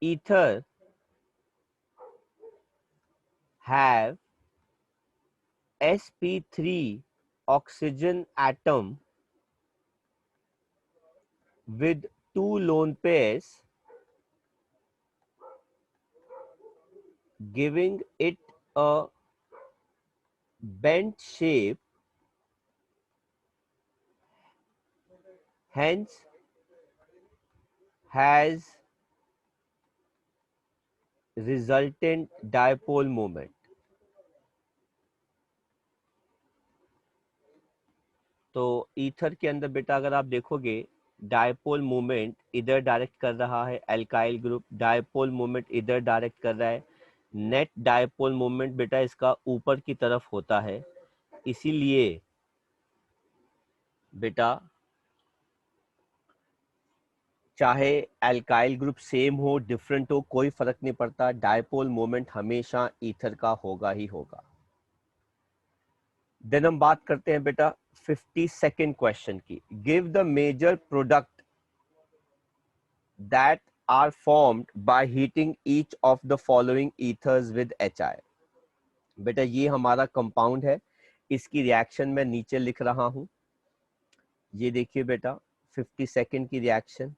ether have sp3 oxygen atom with two lone pairs giving it a bent shape, hence has resultant dipole moment। तो ईथर के अंदर बेटा अगर आप देखोगे डायपोल मूवमेंट इधर डायरेक्ट कर रहा है एल्काइल ग्रुप, डायपोल मूवमेंट इधर डायरेक्ट कर रहा है, नेट डायपोल मूवमेंट बेटा इसका ऊपर की तरफ होता है। इसीलिए बेटा चाहे एल्काइल ग्रुप सेम हो डिफरेंट हो कोई फर्क नहीं पड़ता, डायपोल मोमेंट हमेशा ईथर का होगा ही होगा। देन हम बात करते हैं बेटा 52nd क्वेश्चन की। Give the major product that are formed by heating each of the following ethers with HI। बेटा ये हमारा कंपाउंड है इसकी रिएक्शन मैं नीचे लिख रहा हूं। ये देखिए बेटा 50 सेकेंड की reaction.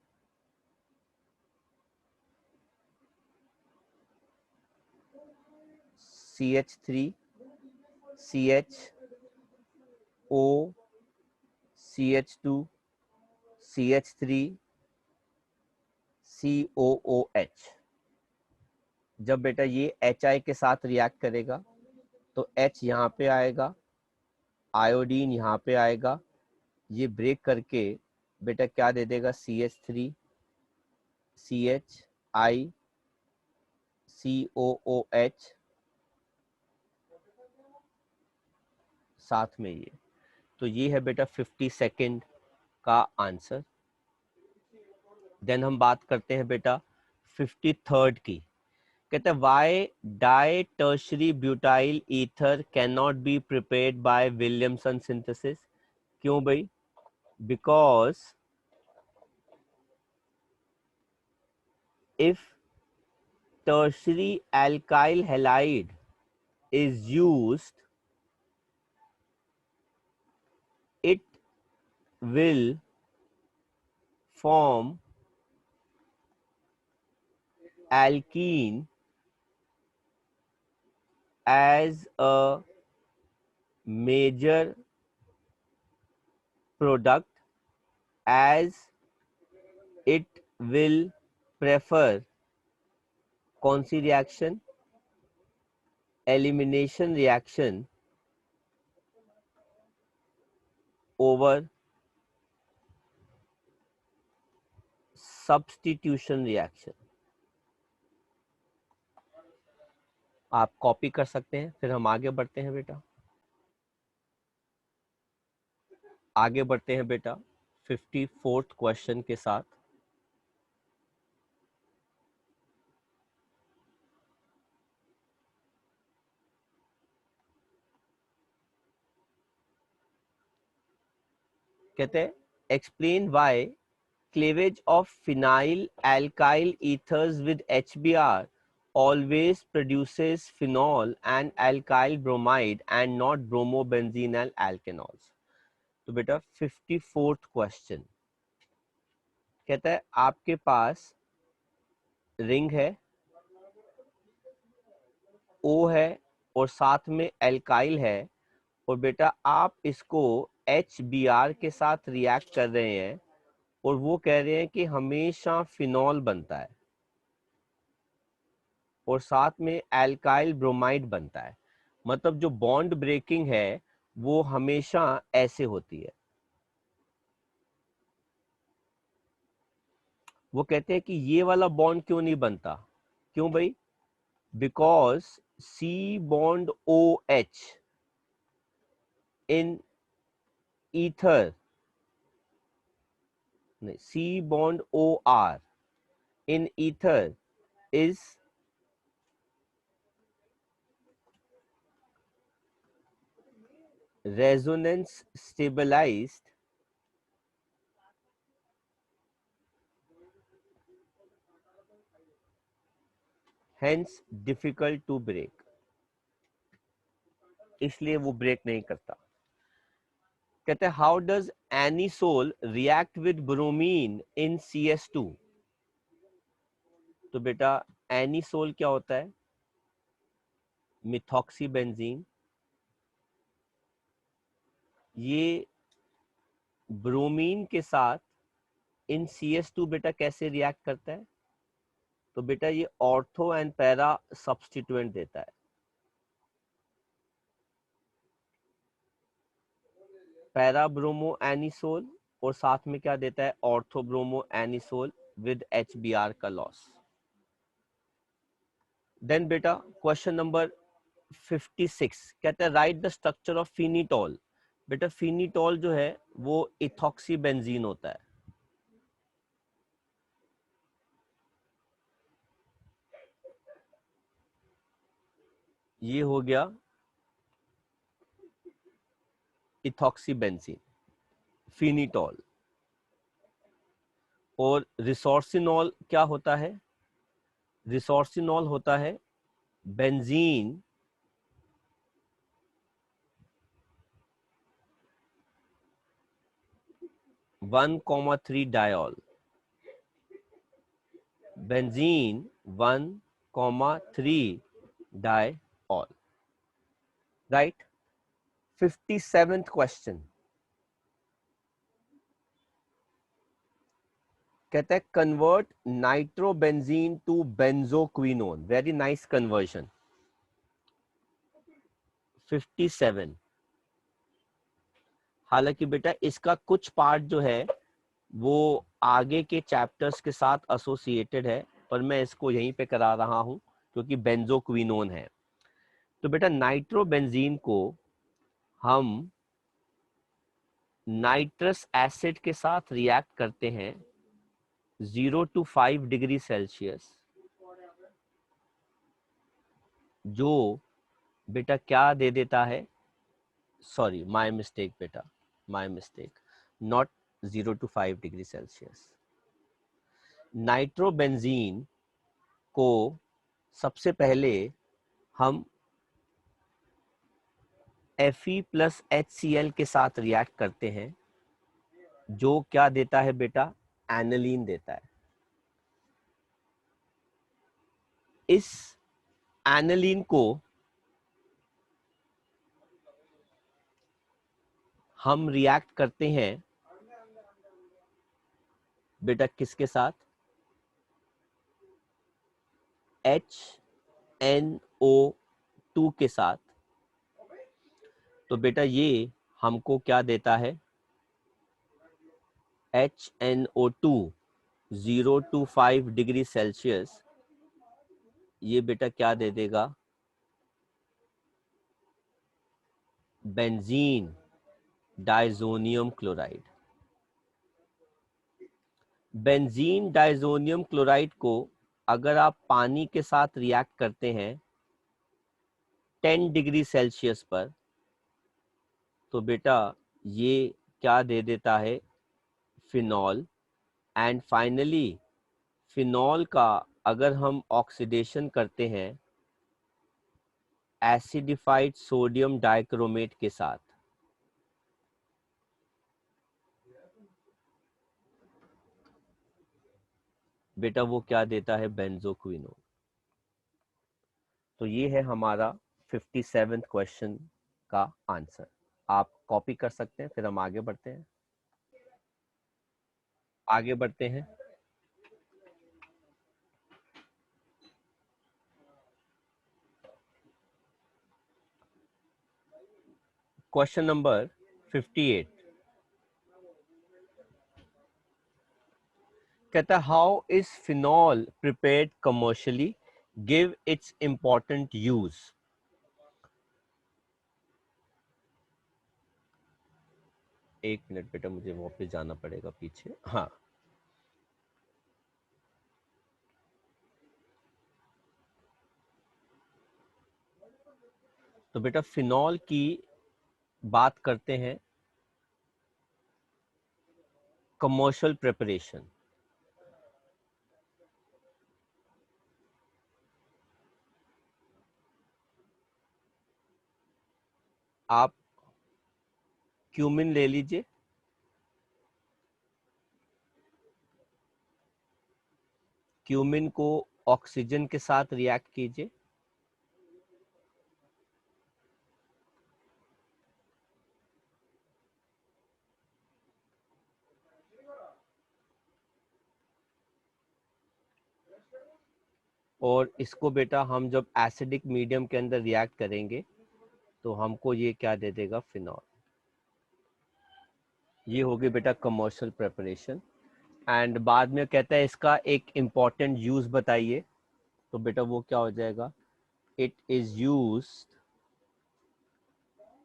CH3 CHO CH2 CH3 COOH। जब बेटा ये HI के साथ रिएक्ट करेगा तो H यहाँ पे आएगा, आयोडीन यहाँ पे आएगा, ये ब्रेक करके बेटा क्या दे देगा, CH3 CHI COOH साथ में ये। तो ये है बेटा 50 सेकेंड का आंसर। देन हम बात करते हैं बेटा 53rd की। कहते हैं why di tertiary butyl ether can not be prepared by Williamson synthesis. क्यों भाई? Because if tertiary alkyl halide is used, it will form alkene as a major product, as it will prefer कौन सी reaction? Elimination reaction over substitution reaction. आप कॉपी कर सकते हैं। फिर हम आगे बढ़ते हैं बेटा, आगे बढ़ते हैं बेटा 54th क्वेश्चन के साथ। कहते हैं explain why cleavage of phenyl alkyl ethers with HBr always produces phenol and alkyl bromide and not bromobenzene and alkanols। तो बेटा 54th क्वेश्चन कहता है आपके पास रिंग है, O है और साथ में एल्काइल है, और बेटा आप इसको HBr के साथ रिएक्ट कर रहे हैं और वो कह रहे हैं कि हमेशा फिनॉल बनता है और साथ में एल्काइल ब्रोमाइड बनता है। मतलब जो बॉन्ड ब्रेकिंग है वो हमेशा ऐसे होती है। वो कहते हैं कि ये वाला बॉन्ड क्यों नहीं बनता? क्यों भाई? Because C bond OH in ether, C bond OR in ether is resonance stabilized, hence difficult to break। इसलिए वो ब्रेक नहीं करता। कहते हैं how does anisole react with bromine in CS2। तो बेटा एनिसोल क्या होता है? मिथॉक्सीबेंजीन। ये ब्रोमीन के साथ इन CS2 बेटा कैसे रिएक्ट करता है? तो बेटा ये ऑर्थो एंड पैरा सब्स्टिट्यूएंट देता है। पैरा ब्रोमो एनिसोल और साथ में क्या देता है? Ortho bromo anisole with HBr का लॉस। देन बेटा क्वेश्चन नंबर 56 कहता है राइट द स्ट्रक्चर ऑफ फिनिटॉल। बेटा फिनिटॉल जो है वो इथॉक्सी बेंजीन होता है। ये हो गया इथॉक्सी बेंजीन, फिनिटॉल। और रिसोर्सिनॉल क्या होता है? रिसोर्सिनॉल होता है benzene 1,3 diol, benzene 1,3 diol, right. 57th question कहता है convert nitrobenzene to benzoquinone, very nice conversion. 57। हालांकि बेटा इसका कुछ पार्ट जो है वो आगे के चैप्टर्स के साथ एसोसिएटेड है, पर मैं इसको यहीं पे करा रहा हूं क्योंकि बेंजोक्विनोन है। तो बेटा नाइट्रोबेंजीन को हम नाइट्रस एसिड के साथ रिएक्ट करते हैं 0 to 5 डिग्री सेल्सियस, जो बेटा क्या दे देता है, सॉरी माय मिस्टेक बेटा, my mistake, not 0 to 5 degree Celsius. Nitrobenzene को सबसे पहले हम Fe+HCl के साथ रिएक्ट करते हैं, जो क्या देता है बेटा, एनालीन देता है। इस एनालीन को हम रिएक्ट करते हैं बेटा किसके साथ, HNO2 के साथ। तो बेटा ये हमको क्या देता है, HNO2 0 to 5 डिग्री सेल्सियस, ये बेटा क्या दे देगा, benzene diazonium chloride. Benzene diazonium chloride को अगर आप पानी के साथ रिएक्ट करते हैं 10 डिग्री सेल्सियस पर, तो बेटा ये क्या दे देता है, फिनॉल। एंड फाइनली फिनॉल का अगर हम ऑक्सीडेशन करते हैं एसिडिफाइड सोडियम डाइक्रोमेट के साथ, बेटा वो क्या देता है, बेंजोक्विनोन। तो ये है हमारा 57th क्वेश्चन का आंसर। आप कॉपी कर सकते हैं, फिर हम आगे बढ़ते हैं। आगे बढ़ते हैं। क्वेश्चन नंबर 58 कहता है how is phenol prepared commercially, give its important use. एक मिनट बेटा, मुझे वापस जाना पड़ेगा पीछे। हाँ, तो बेटा फिनॉल की बात करते हैं, कमर्शियल प्रिपरेशन। आप क्यूमिन ले लीजिए, क्यूमिन को ऑक्सीजन के साथ रिएक्ट कीजिए, और इसको बेटा हम जब एसिडिक मीडियम के अंदर रिएक्ट करेंगे तो हमको ये क्या दे देगा, फिनॉल। ये होगी बेटा कमर्शियल प्रिपरेशन। एंड बाद में कहता है इसका एक इम्पॉर्टेंट यूज बताइए, तो बेटा वो क्या हो जाएगा, it is used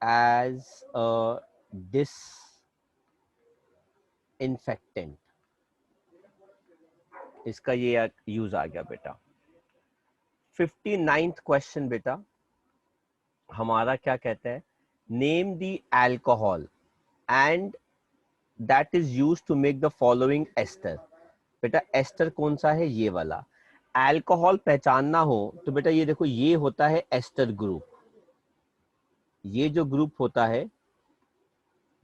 as a disinfectant. इसका ये यूज आ गया बेटा। 59th क्वेश्चन बेटा हमारा क्या कहता है, name the alcohol and that is used to make the following ester. बेटा एस्टर कौन सा है, ये वाला। एल्कोहल पहचानना हो तो बेटा ये देखो, ये होता है एस्टर ग्रुप। ये जो ग्रुप होता है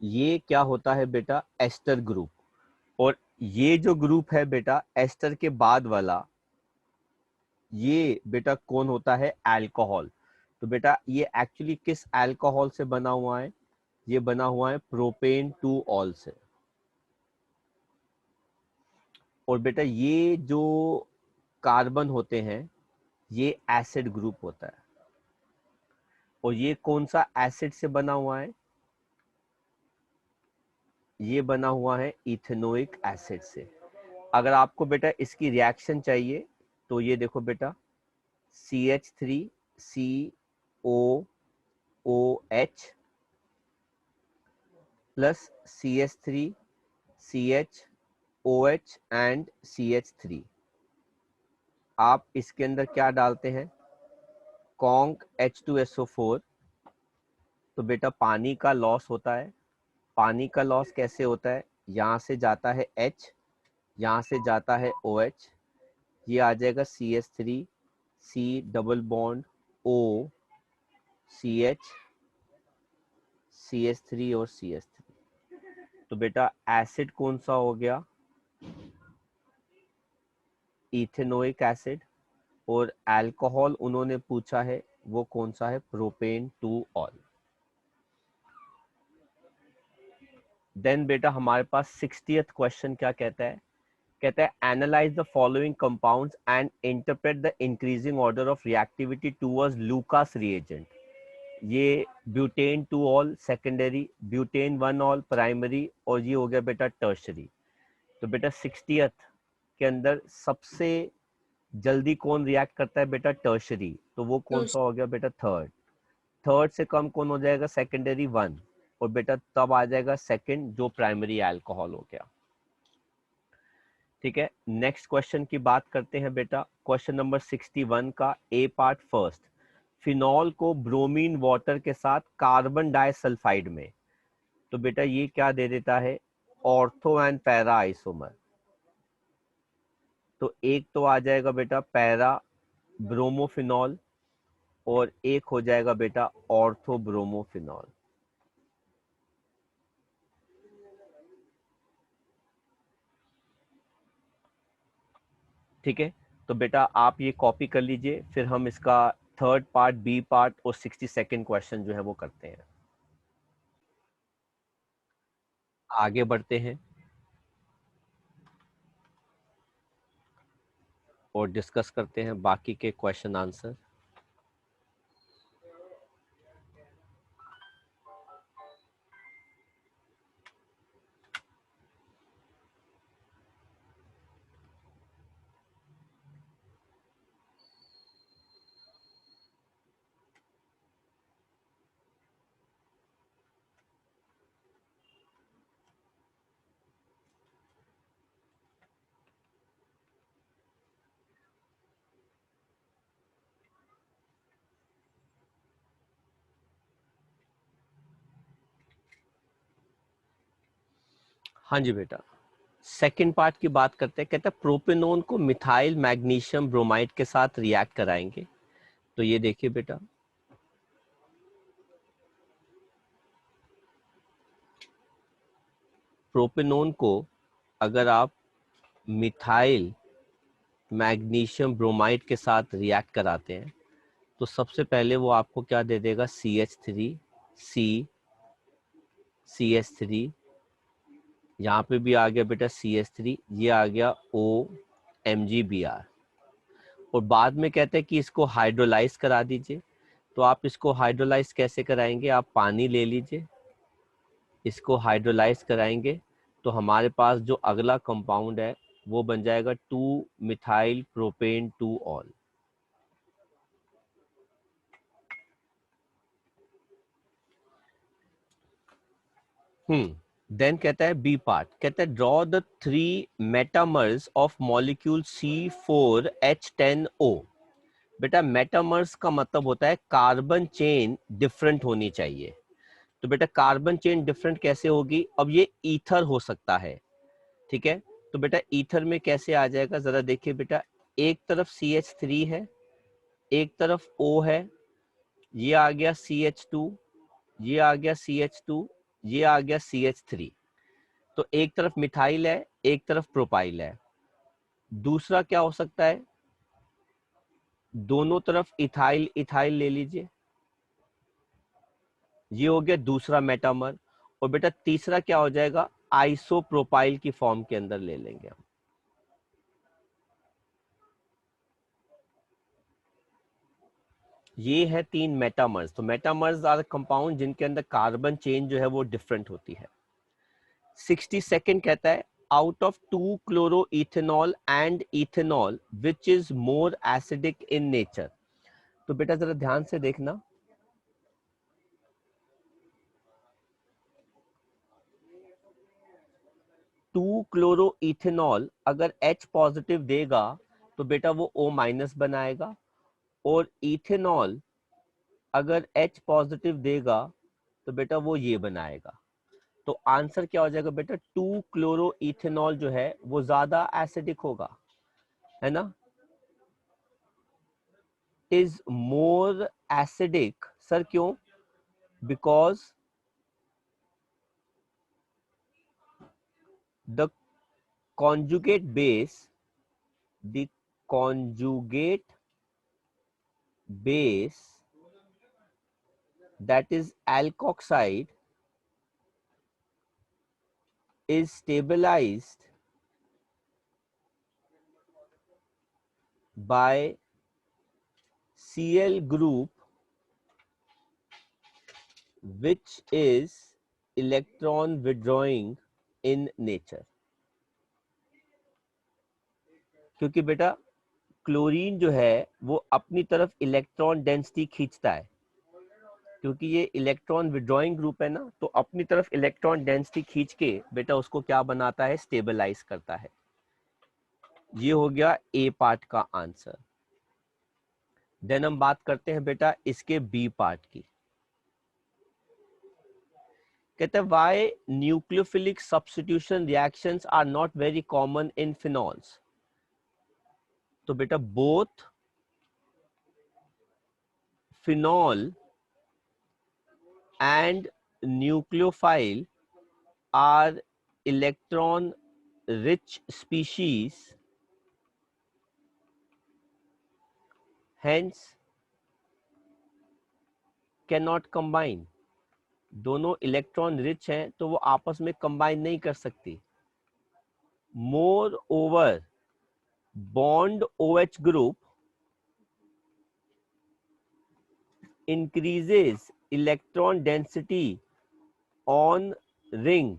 ये क्या होता है बेटा, एस्टर ग्रुप। और ये जो ग्रुप है बेटा एस्टर के बाद वाला, ये बेटा कौन होता है? अल्कोहल। तो बेटा ये एक्चुअली किस अल्कोहल से बना हुआ है? ये बना हुआ है प्रोपेन 2 ऑल से। और बेटा ये जो कार्बन होते हैं ये एसिड ग्रुप होता है। और ये कौन सा एसिड से बना हुआ है? ये बना हुआ है इथेनोइक एसिड से। अगर आपको बेटा इसकी रिएक्शन चाहिए तो ये देखो बेटा CH3COOH plus CH3CHOH and CH3। आप इसके अंदर क्या डालते हैं? Conc H2SO4। तो बेटा पानी का लॉस होता है। पानी का लॉस कैसे होता है? यहाँ से जाता है H, यहाँ से जाता है OH, ये आ जाएगा CH3, C double bond O, CH, CH3 और CH3। तो बेटा एसिड कौन सा हो गया? Ethanoic acid. और अल्कोहल उन्होंने पूछा है वो कौन सा है? Propane 2 all. देन बेटा हमारे पास 60th क्वेश्चन क्या कहता है? कहता है analyse the following compounds and interpret the increasing order of reactivity towards Lucas reagent. ये butane 2 ol secondary, butane 1 ol primary, और ये हो गया बेटा टर्शरी। तो बेटा 60th के अंदर सबसे जल्दी कौन रिएक्ट करता है बेटा? टर्शरी। तो वो कौन सा हो गया बेटा? थर्ड। थर्ड से कम कौन हो जाएगा? सेकेंडरी 1। और बेटा तब आ जाएगा सेकंड जो प्राइमरी अल्कोहल हो गया। ठीक है, नेक्स्ट क्वेश्चन की बात करते हैं बेटा। क्वेश्चन नंबर 61 का ए पार्ट फर्स्ट। फिनॉल को ब्रोमीन वाटर के साथ कार्बन डाइसल्फाइड में, तो बेटा ये क्या दे देता है? Ortho and para isomer. तो एक तो आ जाएगा बेटा पैरा ब्रोमोफिनॉल और एक हो जाएगा बेटा ऑर्थो ब्रोमोफिनॉल। ठीक है, तो बेटा आप ये कॉपी कर लीजिए, फिर हम इसका थर्ड पार्ट, बी पार्ट और 62nd क्वेश्चन जो है वो करते हैं। आगे बढ़ते हैं और डिस्कस करते हैं बाकी के क्वेश्चन आंसर। हाँ जी बेटा, सेकंड पार्ट की बात करते हैं। कहता है प्रोपेनोन को मिथाइल मैग्नीशियम ब्रोमाइड के साथ रिएक्ट कराएंगे। तो ये देखिए बेटा, प्रोपेनोन को अगर आप मिथाइल मैग्नीशियम ब्रोमाइड के साथ रिएक्ट कराते हैं तो सबसे पहले वो आपको क्या दे देगा? CH3, CH3, यहाँ पे भी आ गया बेटा CH3, ये आ गया OMgBr। और बाद में कहते हैं कि इसको हाइड्रोलाइज करा दीजिए। तो आप इसको हाइड्रोलाइज कैसे कराएंगे? आप पानी ले लीजिए, इसको हाइड्रोलाइज कराएंगे तो हमारे पास जो अगला कंपाउंड है वो बन जाएगा 2 मिथाइल प्रोपेन 2 ऑल। देन कहता है बी पार्ट, कहता है draw the 3 metamers of molecule C4H10O। बेटा मेटामर्स का मतलब होता है कार्बन चेन डिफरेंट होनी चाहिए। तो बेटा कार्बन चेन डिफरेंट कैसे होगी? अब ये ईथर हो सकता है, ठीक है। तो बेटा ईथर में कैसे आ जाएगा जरा देखिए बेटा, एक तरफ CH3 है, एक तरफ O है, ये आ गया CH2, ये आ गया CH2, ये आ गया CH3। तो एक तरफ मिथाइल है, एक तरफ प्रोपाइल है। दूसरा क्या हो सकता है, दोनों तरफ इथाइल इथाइल ले लीजिए, ये हो गया दूसरा मेटामर। और बेटा तीसरा क्या हो जाएगा, आइसोप्रोपाइल की फॉर्म के अंदर ले लेंगे हम। ये है 3 मेटामर्स। तो मेटामर्स आर कंपाउंड जिनके अंदर कार्बन चेन जो है वो डिफरेंट होती है। 62nd कहता है, out of 2 chloro ethanol and ethanol which is more acidic in nature. तो बेटा जरा ध्यान से देखना, 2 क्लोरो इथेनॉल अगर H पॉजिटिव देगा तो बेटा वो O माइनस बनाएगा, और इथेनॉल अगर H पॉजिटिव देगा तो बेटा वो ये बनाएगा। तो आंसर क्या हो जाएगा बेटा, 2 क्लोरो इथेनॉल जो है वो ज्यादा एसिडिक होगा, है ना, इज मोर एसिडिक। सर क्यों, because the conjugate base, the conjugate base that is alkoxide is stabilized by Cl group which is electron withdrawing in nature। क्योंकि बेटा क्लोरीन जो है वो अपनी तरफ इलेक्ट्रॉन डेंसिटी खींचता है, क्योंकि ये इलेक्ट्रॉन विड्रॉइंग ग्रुप है ना, तो अपनी तरफ इलेक्ट्रॉन डेंसिटी खींच के बेटा उसको क्या बनाता है, स्टेबलाइज करता है। ये हो गया ए पार्ट का आंसर। देन हम बात करते हैं बेटा इसके बी पार्ट की। कहते हैं why nucleophilic substitution reactions are not very common in phenols. तो बेटा both phenol and nucleophile are electron rich species, hence cannot combine। दोनों इलेक्ट्रॉन रिच हैं तो वो आपस में कंबाइन नहीं कर सकती। Moreover bond OH group increases electron density on ring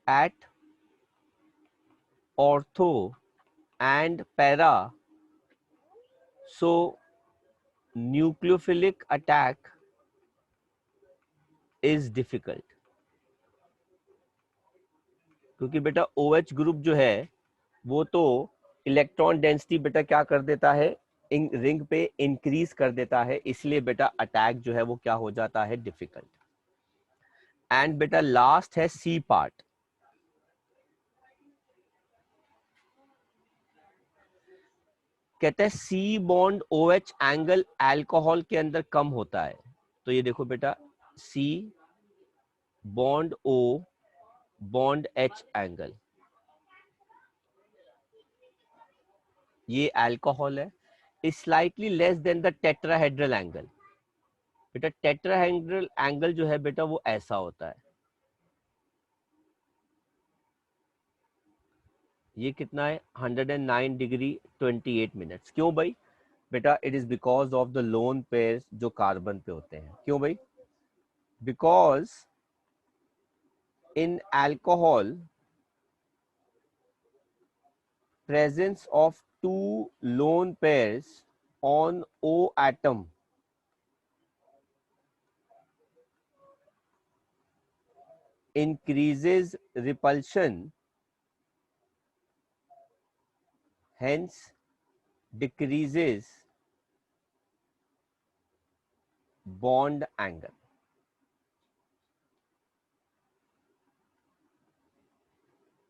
at ortho and para, so nucleophilic attack is difficult। क्योंकि बेटा OH ग्रुप जो है वो तो इलेक्ट्रॉन डेंसिटी बेटा क्या कर देता है, रिंग पे इंक्रीज कर देता है, इसलिए बेटा अटैक जो है वो क्या हो जाता है, डिफिकल्ट। एंड बेटा लास्ट है सी पार्ट। कहते हैं C bond OH angle alcohol के अंदर कम होता है। तो ये देखो बेटा, C bond O bond H angle, ये अल्कोहल है, is slightly less than the tetrahedral angle. बेटा टेट्राहेड्रल एंगल जो है बेटा वो ऐसा होता है, ये कितना है, 109 डिग्री 28 मिनट्स। क्यों भाई, बेटा it is because of the lone pairs जो कार्बन पे होते हैं। क्यों भाई, because in alcohol presence of two lone pairs on O atom increases repulsion, hence decreases bond angle।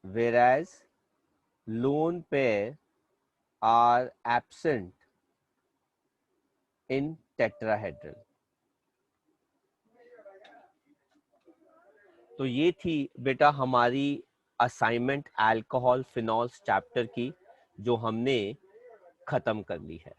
Whereas lone pair are absent in tetrahedral। तो ये थी बेटा हमारी असाइनमेंट अल्कोहल फिनॉल्स चैप्टर की, जो हमने खत्म कर ली है।